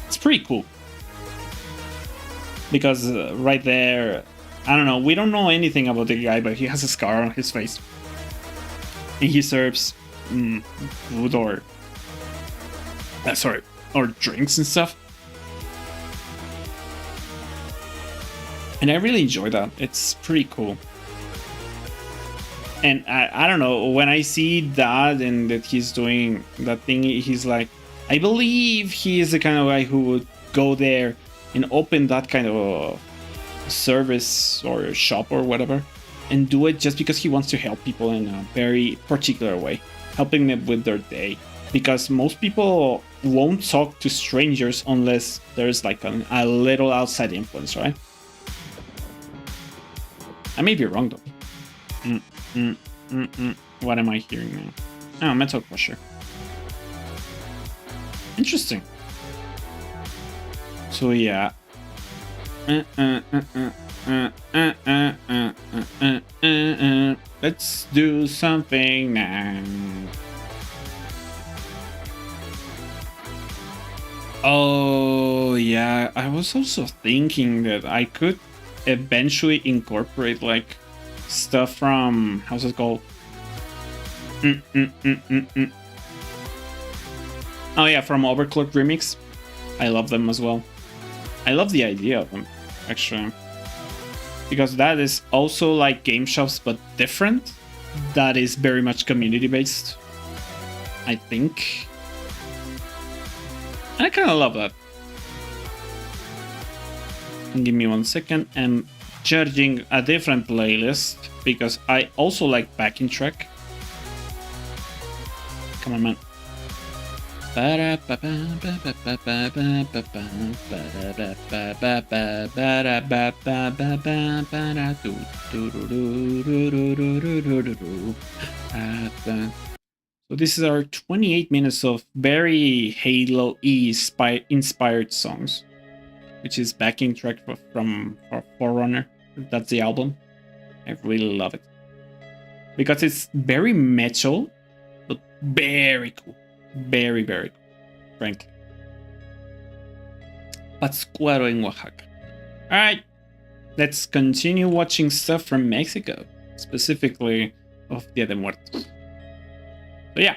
It's pretty cool because right there, I don't know, we don't know anything about the guy, but he has a scar on his face and he serves food or or drinks and stuff. And I really enjoy that. It's pretty cool. And I don't know, when I see that and that he's doing that thing, he's like, I believe he is the kind of guy who would go there and open that kind of service or shop or whatever and do it just because he wants to help people in a very particular way, helping them with their day. Because most people won't talk to strangers unless there's like a little outside influence, right? I may be wrong though. What am I hearing now? Oh, Metal Crusher. Interesting. So yeah. Let's do something now. Oh yeah, I was also thinking that I could eventually incorporate like stuff from, how's it called? Oh yeah, from Overclock Remix. I love them as well. I love the idea of them, actually. Because that is also like game shops, but different. That is very much community based, I think. And I kind of love that. Give me 1 second. I'm charging a different playlist because I also like backing track. Come on, man. So this is our 28 minutes of very Halo-y inspired songs, which is backing track from Forerunner. That's the album. I really love it because it's very metal, but very cool. Very, very cool, frankly. Pátzcuaro in Oaxaca. Alright, let's continue watching stuff from Mexico, specifically of Dia de Muertos. So yeah,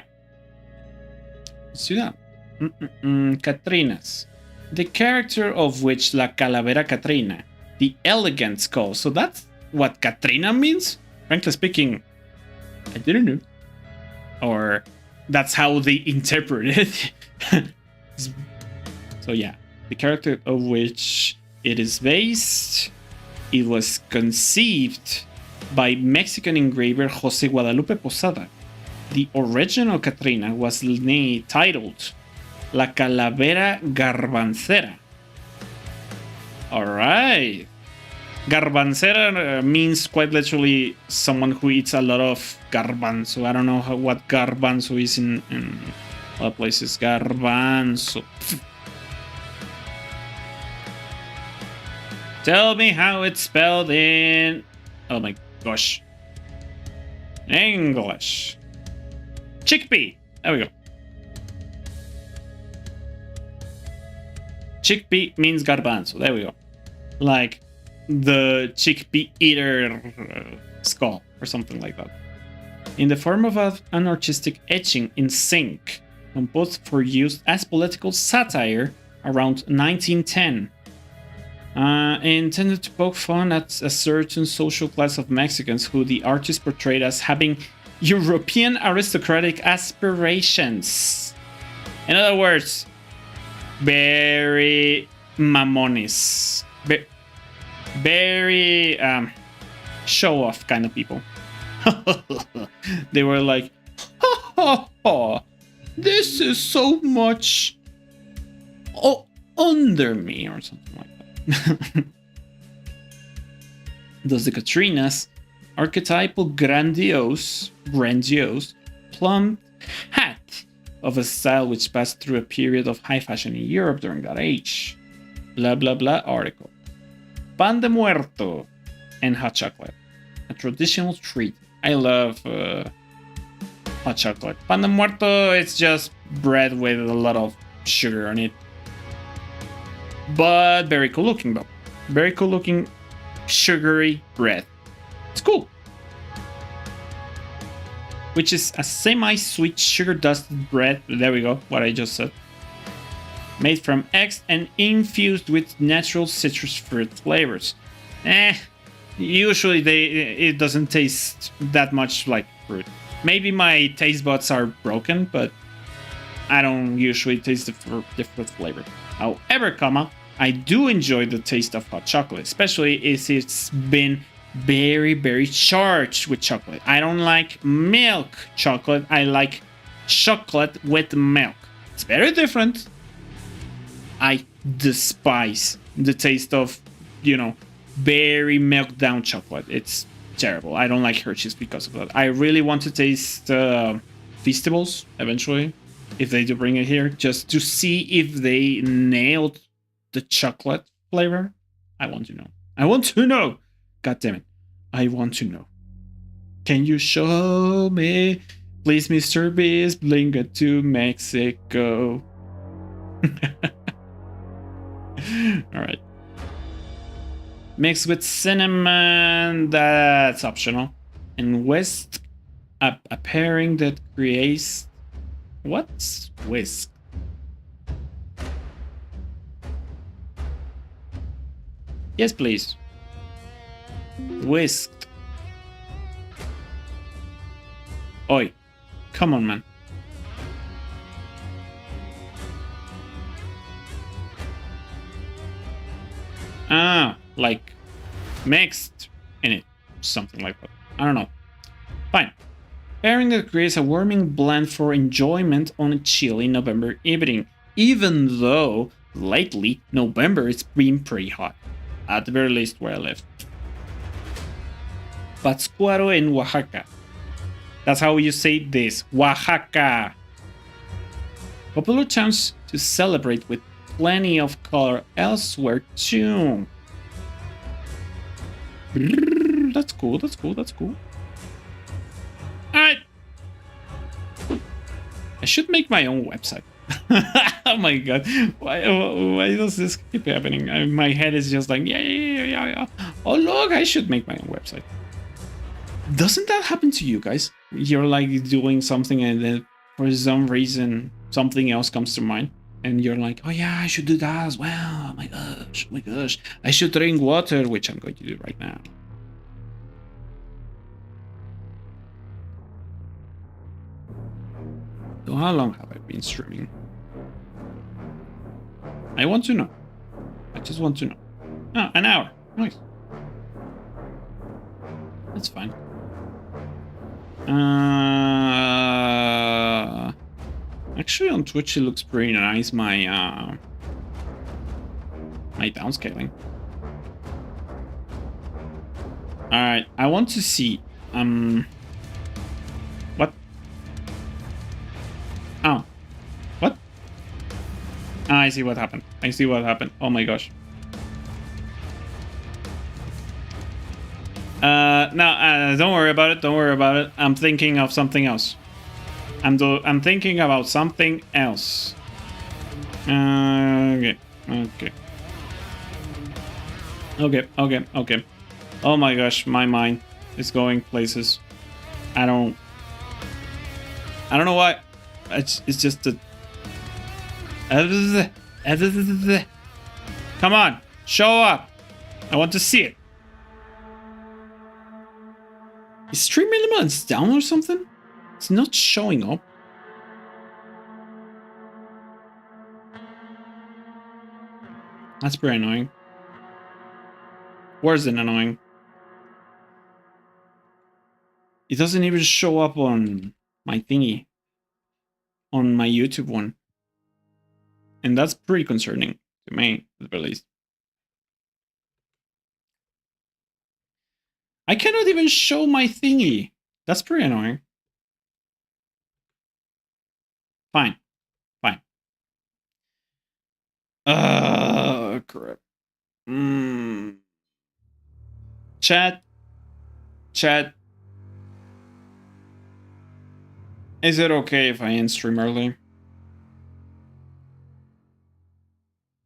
let's do that. Catrinas. The character of which La Calavera Catrina, the elegant skull. So that's what Catrina means? Frankly speaking, I didn't know. Or that's how they interpret it. So yeah, the character of which it is based, it was conceived by Mexican engraver Jose Guadalupe Posada. The original Catrina was titled La Calavera Garbancera. Alright. Garbancera means quite literally someone who eats a lot of garbanzo. I don't know what garbanzo is in other places. Garbanzo. Tell me how it's spelled in... Oh my gosh. English. Chickpea. There we go. Chickpea means garbanzo. There we go. Like the chickpea eater skull or something like that. In the form of an artistic etching in zinc, composed for use as political satire around 1910. Intended to poke fun at a certain social class of Mexicans who the artist portrayed as having European aristocratic aspirations. In other words, very mamones. Very show-off kind of people. They were like, ha ha ha, this is so much under me, or something like that. Thus the Katrina's archetypal grandiose, plump hat of a style which passed through a period of high fashion in Europe during that age. Blah blah blah article. Pan de muerto and hot chocolate. A traditional treat. I love hot chocolate. Pan de muerto, it's just bread with a lot of sugar on it. But very cool looking though. Very cool looking sugary bread. It's cool. Which is a semi-sweet sugar dusted bread. There we go, what I just said. Made from eggs and infused with natural citrus fruit flavors. Usually it doesn't taste that much like fruit. Maybe my taste buds are broken, but I don't usually taste the fruit flavor. However, I do enjoy the taste of hot chocolate, especially if it's been very, very charged with chocolate. I don't like milk chocolate. I like chocolate with milk. It's very different. I despise the taste of, very milk down chocolate. It's terrible. I don't like Hershey's because of that. I really want to taste Feastables eventually, if they do bring it here, just to see if they nailed the chocolate flavor. I want to know. I want to know. God damn it. I want to know. Can you show me? Please, Mr. Beast, bring it to Mexico. Alright. Mixed with cinnamon, that's optional. And whisk, a pairing that creates... What's whisk? Yes, please. Whisked. Oi. Come on, man. Like mixed in it. Something like that. I don't know. Fine. Pairing that creates a warming blend for enjoyment on a chilly November evening. Even though, lately, November has been pretty hot. At the very least where I live. Pátzcuaro in Oaxaca. That's how you say this. Oaxaca. Popular towns to celebrate with plenty of color elsewhere too. That's cool, that's cool, that's cool. Alright. I should make my own website. Oh my god. Why does this keep happening? My head is just like, yeah. Oh look, I should make my own website. Doesn't that happen to you guys? You're like doing something and then for some reason something else comes to mind. And you're like, oh yeah, I should do that as well. Oh my gosh. I should drink water, which I'm going to do right now. So how long have I been streaming? I want to know. I just want to know. Oh, an hour. Nice. That's fine. Actually, on Twitch it looks pretty nice. My downscaling. All right, I want to see. What? Oh, what? Ah, I see what happened. I see what happened. Oh my gosh. No, don't worry about it. Don't worry about it. I'm thinking of something else. I'm thinking about something else. Okay. Okay. Okay. Okay. Okay. Oh my gosh, my mind is going places. I don't know why. It's just a. Come on, show up. I want to see it. Is stream elements down or something? It's not showing up. That's pretty annoying. Worse than annoying. It doesn't even show up on my thingy. On my YouTube one. And that's pretty concerning to me, at the least. I cannot even show my thingy. That's pretty annoying. Fine. Fine. Crap. Chat. Chat. Is it okay if I end stream early?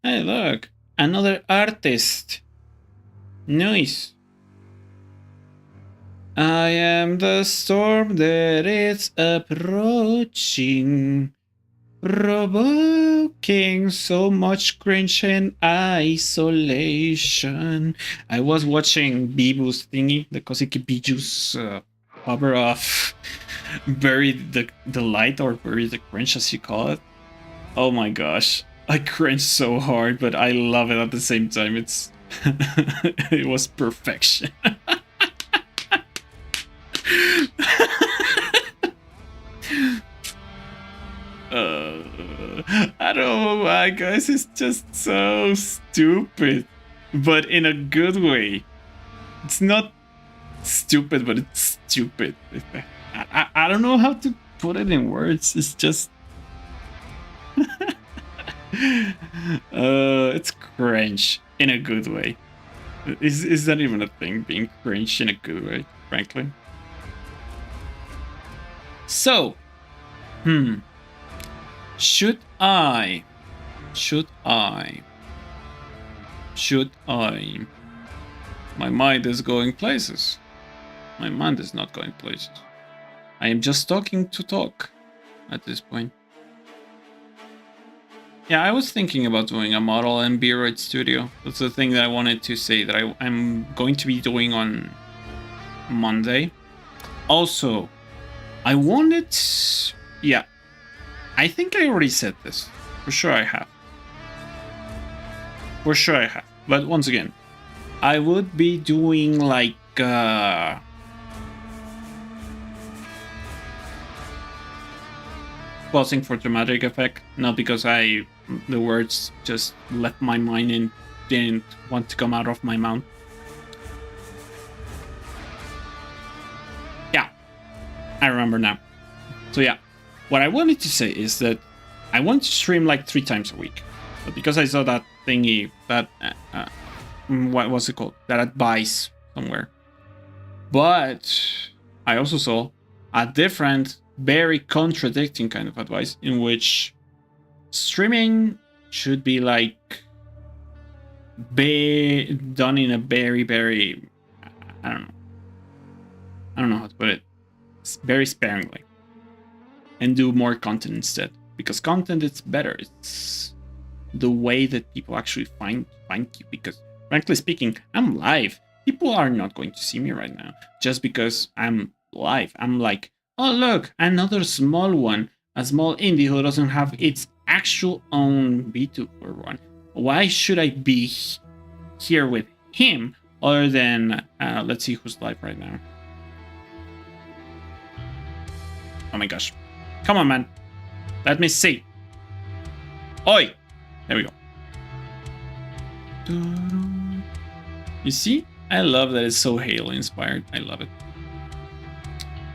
Hey, look. Another artist. Nice. I am the storm that is approaching, provoking so much cringe and isolation. I was watching Bibu's thingy, the Kosiki Biju's cover of Bury the Light, or Bury the Cringe as you call it. Oh my gosh. I cringe so hard, but I love it at the same time. It's it was perfection. I don't know why, guys. It's just so stupid, but in a good way. It's not stupid, but it's stupid. I don't know how to put it in words. It's just it's cringe in a good way. Is that even a thing, being cringe in a good way, frankly? So, should I? My mind is going places. My mind is not going places. I am just talking to talk at this point. Yeah, I was thinking about doing a model and B-Roid studio. That's the thing that I wanted to say that I'm going to be doing on Monday. Also, I wanted... Yeah, I think I already said this. For sure I have. But once again, I would be doing like... pausing for dramatic effect, not because the words just left my mind and didn't want to come out of my mouth. Yeah, I remember now. So yeah, what I wanted to say is that I want to stream like 3 times a week, but because I saw that thingy, that what was it called? That advice somewhere. But I also saw a different, very contradicting kind of advice in which streaming should be like done in a very, very, I don't know how to put it, very sparingly, and do more content instead, because content is better. It's the way that people actually find you, because frankly speaking, I'm live. People are not going to see me right now just because I'm live. I'm like, oh look, another small one, a small indie who doesn't have its actual own VTuber one. Why should I be here with him other than let's see who's live right now. Oh my gosh, come on, man, let me see. Oi, there we go. You see, I love that it's so Halo inspired. I love it.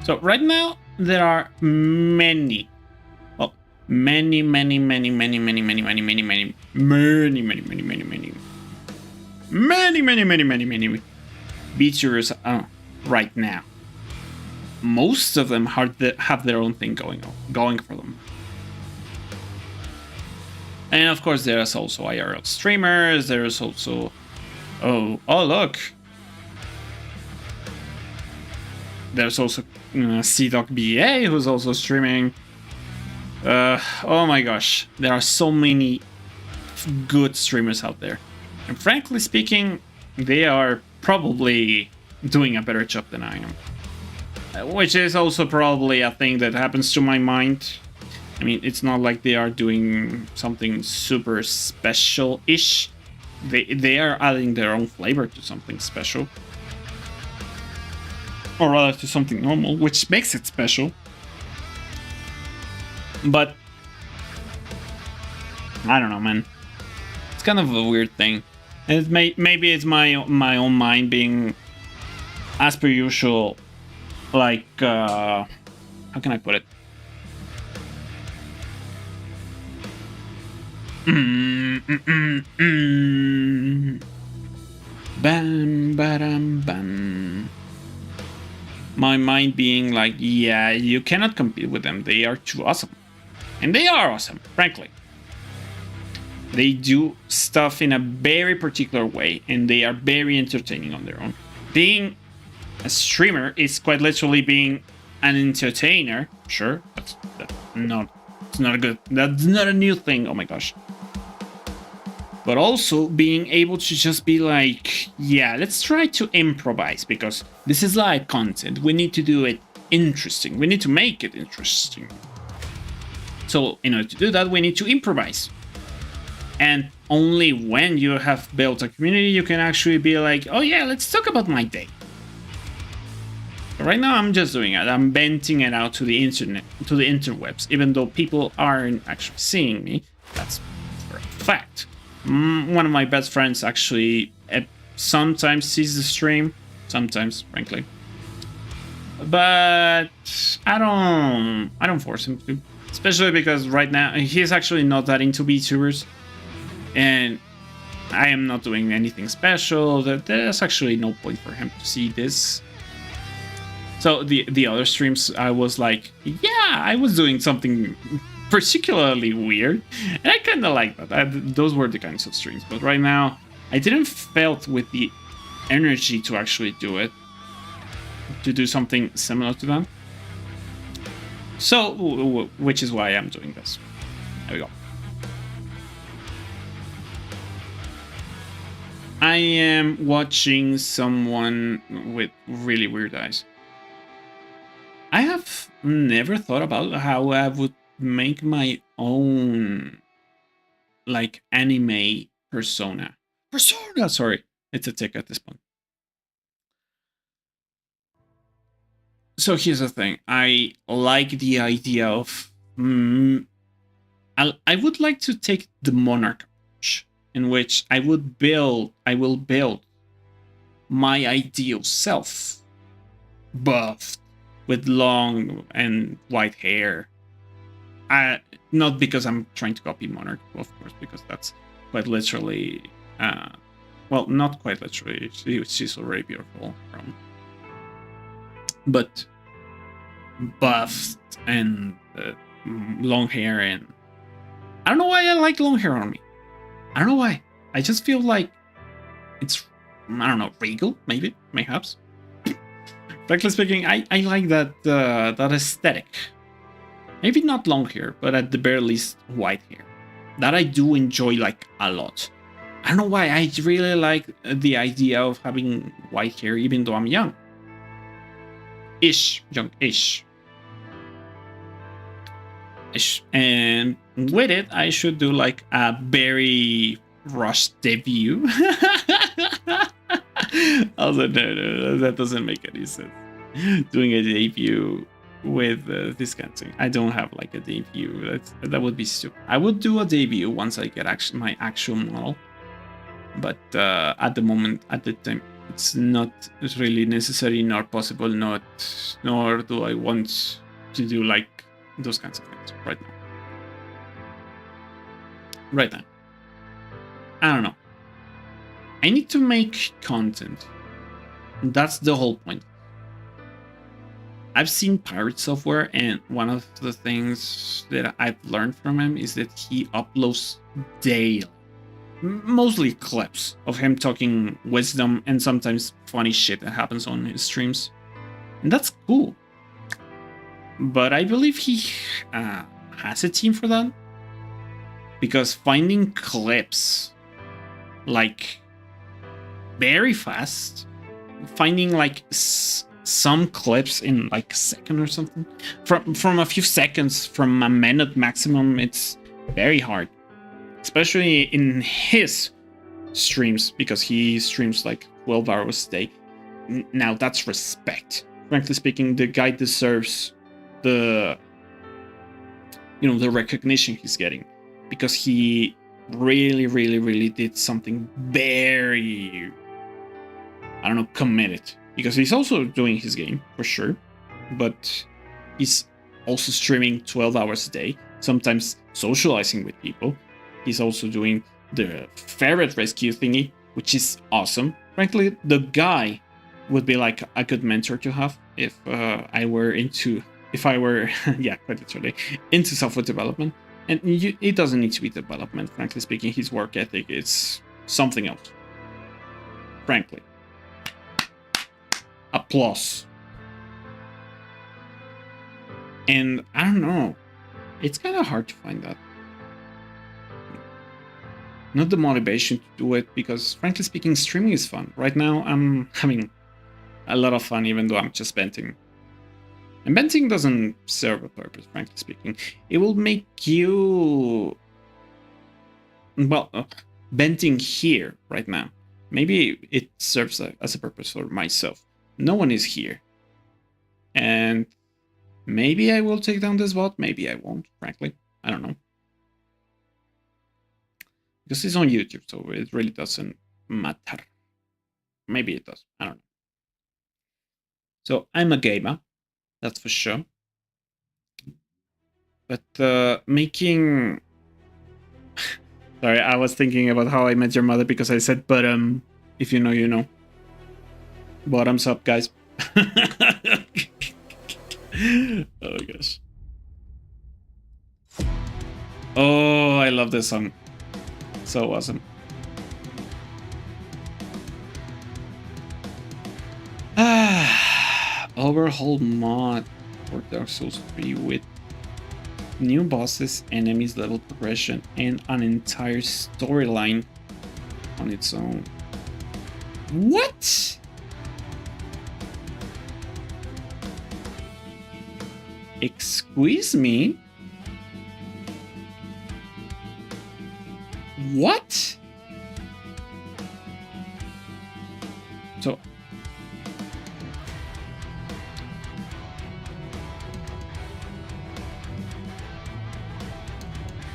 So right now there are many, well, many VTubers right now. Most of them have their own thing going for them. And of course, there's also IRL streamers. There's also, oh look, there's also CDocBA who's also streaming. Oh my gosh, there are so many good streamers out there, and frankly speaking, they are probably doing a better job than I am, which is also probably a thing that happens to my mind. I mean, it's not like they are doing something super special-ish. They are adding their own flavor to something special. Or rather to something normal, which makes it special. But I don't know, man. It's kind of a weird thing. And maybe it's my own mind being, as per usual, like, how can I put it? Bam, badam, bam. My mind being like, yeah, you cannot compete with them. They are too awesome. And they are awesome, frankly. They do stuff in a very particular way, and they are very entertaining on their own. Being a streamer is quite literally being an entertainer. Sure, that's not a new thing. Oh my gosh. But also being able to just be like, yeah, let's try to improvise, because this is live content. We need to do it interesting. We need to make it interesting. So in order to do that, we need to improvise. And only when you have built a community, you can actually be like, oh yeah, let's talk about my day. But right now, I'm just doing it. I'm venting it out to the internet, to the interwebs, even though people aren't actually seeing me. That's for a fact. One of my best friends actually sometimes sees the stream, sometimes, frankly. But I don't force him to, especially because right now he's actually not that into VTubers, and I am not doing anything special. There's actually no point for him to see this. So the other streams, I was like, yeah, I was doing something particularly weird, and I kind of like that. Those were the kinds of streams. But right now, I didn't felt with the energy to actually do it, to do something similar to that. So, which is why I'm doing this. There we go. I am watching someone with really weird eyes. I have never thought about how I would make my own, like, anime persona. Sorry, it's a tick at this point. So here's the thing. I like the idea of I would like to take the monarch approach, in which I will build my ideal self, buffed, with long and white hair. Not because I'm trying to copy Monarch, of course, because that's quite literally, well, not quite literally. She's already beautiful, but buffed and long hair, and I don't know why I like long hair on me. I don't know why. I just feel like it's, I don't know, regal, maybe, perhaps. Frankly speaking, I like that that aesthetic. Maybe not long hair, but at the very least white hair. That I do enjoy like a lot. I don't know why, I really like the idea of having white hair even though I'm young. Young-ish. And with it, I should do like a very rushed debut. Also, no, that doesn't make any sense. Doing a debut with this kind of thing. I don't have like a debut. That would be stupid. I would do a debut once I get my actual model. But at the moment, at the time, It's not really necessary nor possible, nor do I want to do like those kinds of things right now. Right now. I don't know. I need to make content. That's the whole point. I've seen Pirate Software, and one of the things that I've learned from him is that he uploads daily. Mostly clips of him talking wisdom and sometimes funny shit that happens on his streams. And that's cool. But I believe he has a team for that. Because finding clips like very fast, finding like some clips in like a second or something, from a few seconds from a minute maximum, it's very hard. Especially in his streams, because he streams like 12 hours a day. Now that's respect. Frankly speaking, the guy deserves the recognition he's getting, because he really did something very, I don't know, committed. Because he's also doing his game for sure, but he's also streaming 12 hours a day, sometimes socializing with people. He's also doing the ferret rescue thingy, which is awesome. Frankly, the guy would be like a good mentor to have if I were yeah, quite literally, into software development. And it doesn't need to be development, frankly speaking. His work ethic is something else. Frankly. Applause. And I don't know. It's kind of hard to find that. Not the motivation to do it, because frankly speaking, streaming is fun. Right now, I'm having a lot of fun, even though I'm just venting. And venting doesn't serve a purpose, frankly speaking. It will make you... Well, venting here, right now. Maybe it serves as a purpose for myself. No one is here. And maybe I will take down this bot, maybe I won't, frankly. I don't know. Because it's on YouTube, so it really doesn't matter. Maybe it does, I don't know. So I'm a gamer, that's for sure. But making... Sorry, I was thinking about How I Met Your Mother because I said bottom. If you know, you know. Bottoms up, guys. Oh gosh. Oh, I love this song. So awesome. Overhaul mod for Dark Souls 3 with new bosses, enemies, level progression, and an entire storyline on its own. What? Excuse me? What? So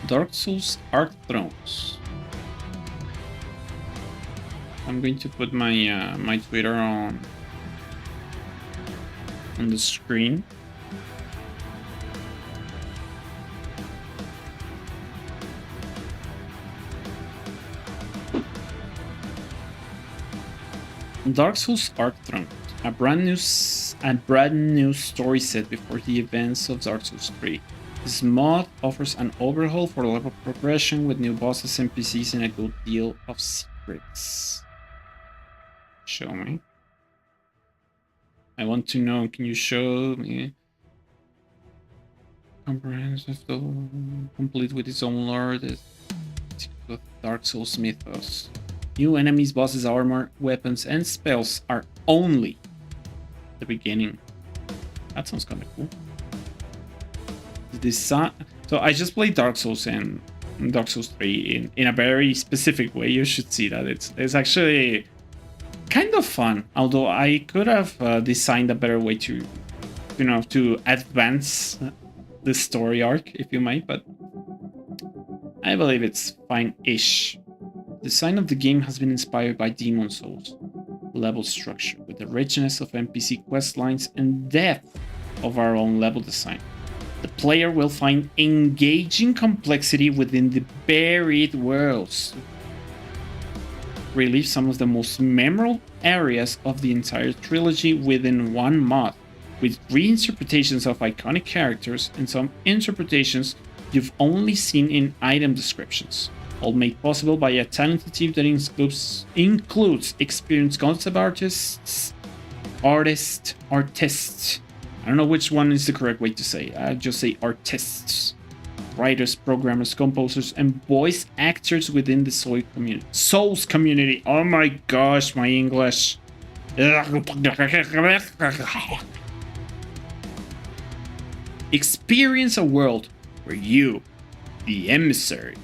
Dark Souls Arc Thrones. I'm going to put my my Twitter on the screen. Dark Souls Arc Thrones, a brand new story set before the events of Dark Souls 3. This mod offers an overhaul for level progression with new bosses, NPCs, and a good deal of secrets. Show me. I want to know, can you show me? Comprehensive, complete with its own lore, the Dark Souls mythos. New enemies, bosses, armor, weapons, and spells are only the beginning. That sounds kind of cool. The design. So I just played Dark Souls and Dark Souls 3 in a very specific way. You should see that. It's actually kind of fun. Although I could have designed a better way to, to advance the story arc, if you might. But I believe it's fine-ish. The design of the game has been inspired by Demon Souls. level structure with the richness of NPC quest lines and depth of our own level design. The player will find engaging complexity within the buried worlds. Relive some of the most memorable areas of the entire trilogy within one mod, with reinterpretations of iconic characters and some interpretations you've only seen in item descriptions, all made possible by a talented team that includes experienced concept artists. I don't know which one is the correct way to say it. I just say artists. Writers, programmers, composers, and voice actors within the Souls community. Oh my gosh, my English. Experience a world where you, the emissary,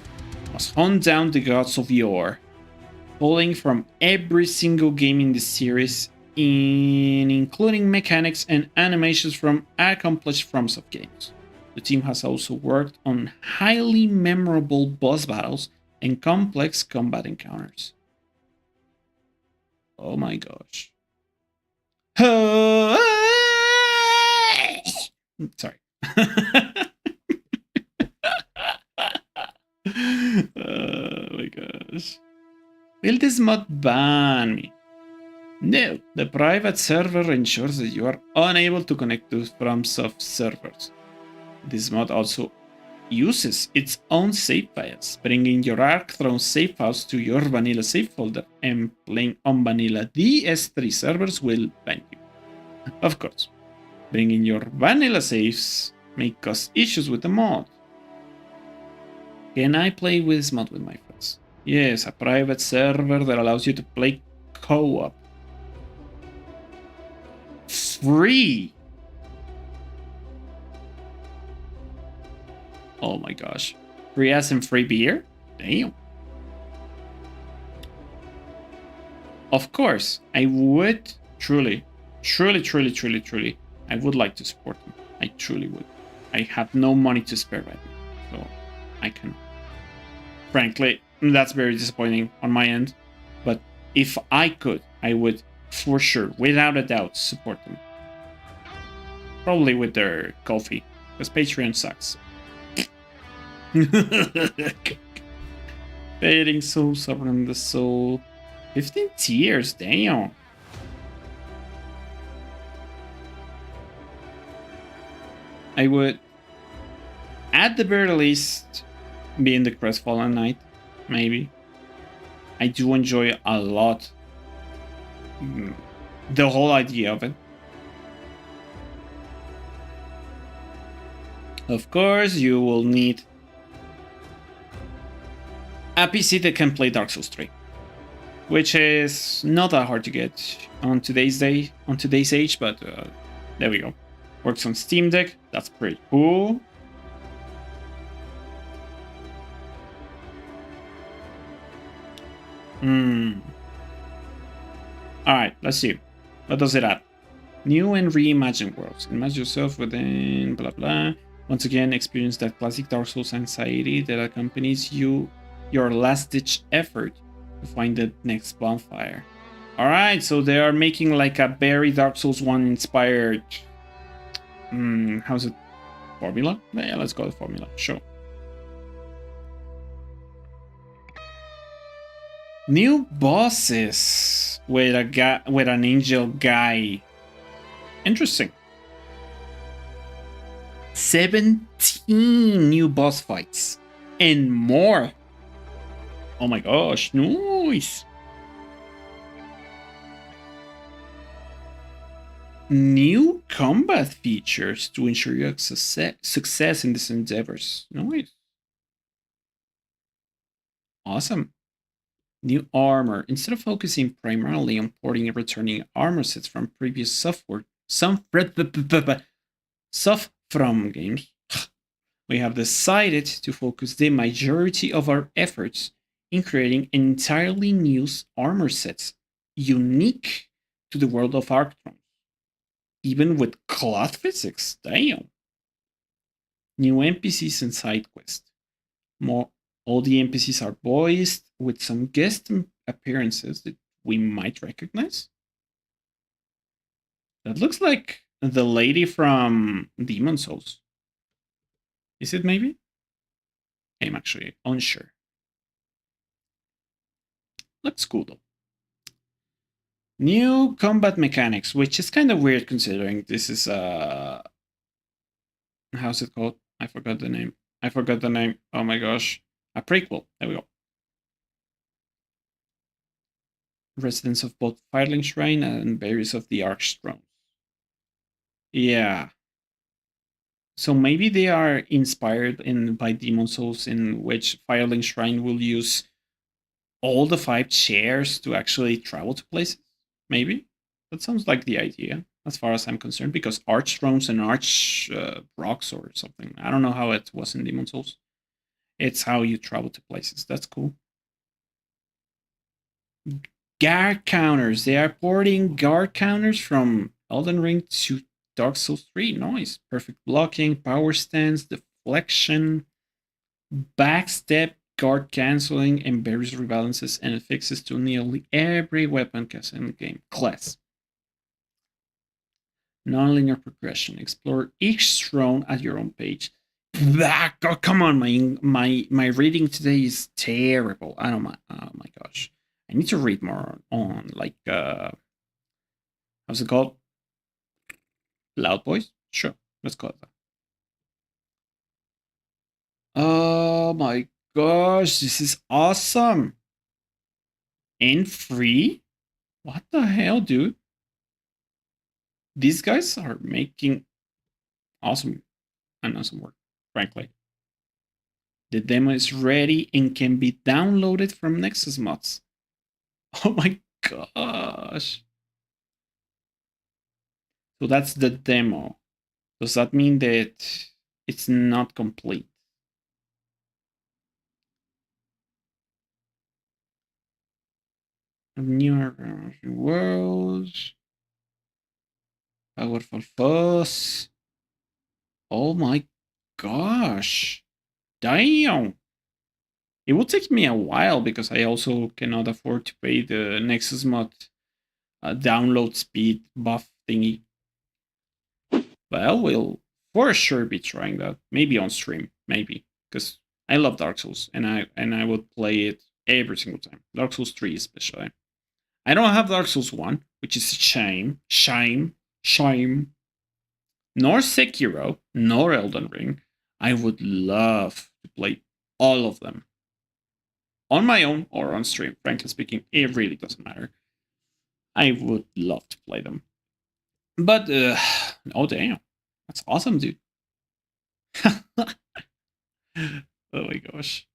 must hunt down the gods of yore, pulling from every single game in the series, including mechanics and animations from accomplished FromSoft games. The team has also worked on highly memorable boss battles and complex combat encounters. Oh my gosh. Sorry. Oh my gosh. Will this mod ban me? No, the private server ensures that you are unable to connect to FromSoft servers. This mod also uses its own save files, bringing your Arc Throne save files to your vanilla save folder, and playing on vanilla DS3 servers will ban you. Of course, bringing your vanilla saves may cause issues with the mod. Can I play with this mod with my friends? Yes, a private server that allows you to play co-op. Free! Oh my gosh. Free as in free beer? Damn. Of course, I would truly, I would like to support them. I truly would. I have no money to spare right now, so I can. Frankly, that's very disappointing on my end. But if I could, I would for sure, without a doubt, support them. Probably with their coffee, because Patreon sucks. Fading Soul, Sovereign the Soul. 15 tiers, damn. I would, at the very least, be in the Crestfallen Knight, maybe. I do enjoy a lot the whole idea of it. Of course, you will need a PC that can play Dark Souls 3, which is not that hard to get on today's age, but there we go. Works on Steam Deck. That's pretty cool. Alright, let's see. What does it add? New and reimagined worlds. Imagine yourself within blah blah. Once again, experience that classic Dark Souls anxiety that accompanies your last-ditch effort to find the next bonfire. Alright, so they are making like a very Dark Souls 1 inspired... how's it? Formula? Yeah, let's go with formula. Sure. New bosses with an angel guy. Interesting. 17 new boss fights and more. Oh my gosh, nice. New combat features to ensure your success in these endeavors. Nice. Awesome. New armor. Instead of focusing primarily on porting and returning armor sets from previous from games, we have decided to focus the majority of our efforts in creating entirely new armor sets unique to the world of Arc Throne, even with cloth physics. Damn. New NPCs and side quests. All the NPCs are voiced with some guest appearances that we might recognize. That looks like the lady from Demon Souls. Is it maybe? I'm actually unsure. Looks cool though. New combat mechanics, which is kind of weird considering this is how's it called? I forgot the name. I forgot the name. Oh my gosh. A prequel. There we go. Residents of both Firelink Shrine and Berries of the Archstone. Yeah. So maybe they are inspired by Demon Souls, in which Firelink Shrine will use all the 5 chairs to actually travel to places. Maybe that sounds like the idea, as far as I'm concerned, because Arch Thrones and Arch Rocks or something. I don't know how it was in Demon Souls. It's how you travel to places. That's cool. Guard counters. They are porting guard counters from Elden Ring to Dark Souls 3. Nice. Perfect blocking, power stance, deflection, backstep, guard canceling, and various rebalances and fixes to nearly every weapon class in the game. Non-linear progression. Explore each throne at your own page. Oh, come on, my reading today is terrible. I don't mind. Oh my gosh, I need to read more on like how's it called? Loud Voice. Sure, let's call it that. Oh my gosh, this is awesome and free. What the hell, dude? These guys are making awesome work. Frankly, the demo is ready and can be downloaded from Nexus Mods. Oh my gosh. So that's the demo. Does that mean that it's not complete? New worlds. Powerful fuzz. Oh my gosh. Damn. It will take me a while because I also cannot afford to pay the Nexus Mod download speed buff thingy. But I will for sure be trying that. Maybe on stream, maybe, because I love Dark Souls and I would play it every single time. Dark Souls 3 especially. I don't have Dark Souls 1, which is a shame. Shame. Nor Sekiro, nor Elden Ring. I would love to play all of them. On my own or on stream, frankly speaking, it really doesn't matter. I would love to play them. But, oh damn. That's awesome, dude. Oh my gosh.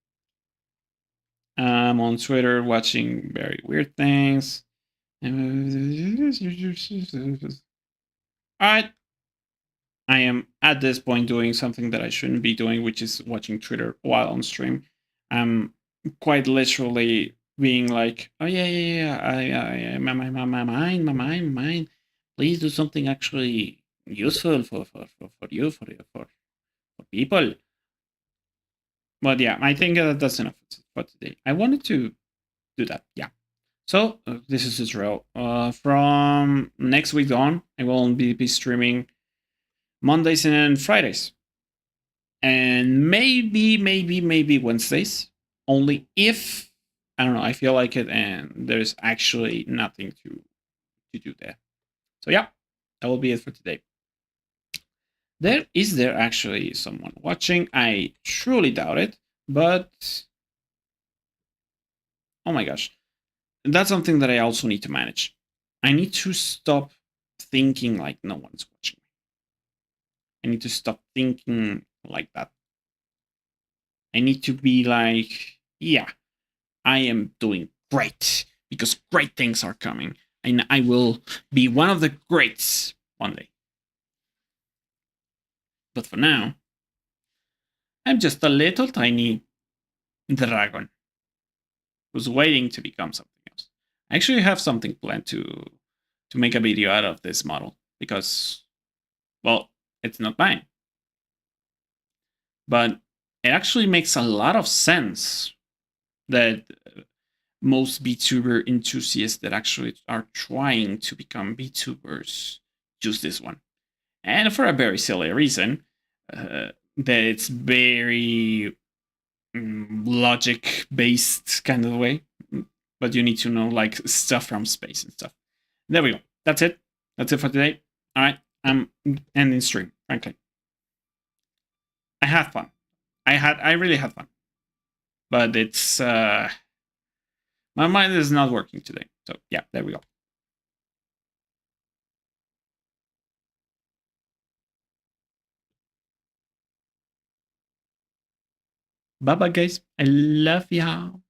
I'm on Twitter watching very weird things. Alright. I am at this point doing something that I shouldn't be doing, which is watching Twitter while on stream. I'm quite literally being like, oh yeah, my mind. Please do something actually useful for you, for people. But yeah, I think that's enough for today. I wanted to do that. Yeah. So this is Israel. From next week on, I will be streaming Mondays and Fridays, and maybe Wednesdays. Only if I don't know, I feel like it, and there's actually nothing to do there. So yeah, that will be it for today. There actually someone watching? I truly doubt it, but oh my gosh, that's something that I also need to manage. I need to stop thinking like no one's watching me. I need to stop thinking like that. I need to be like, yeah, I am doing great because great things are coming and I will be one of the greats one day. But for now, I'm just a little tiny dragon who's waiting to become something else. I actually have something planned to make a video out of this model because, well, it's not mine. But it actually makes a lot of sense that most VTuber enthusiasts that actually are trying to become VTubers choose this one. And for a very silly reason, that it's very logic based kind of way, but you need to know like stuff from space and stuff. There we go. That's it. That's it for today. All right. I'm ending stream, frankly. I had fun. I really had fun. But it's my mind is not working today. So yeah, there we go. Bye bye guys. I love y'all.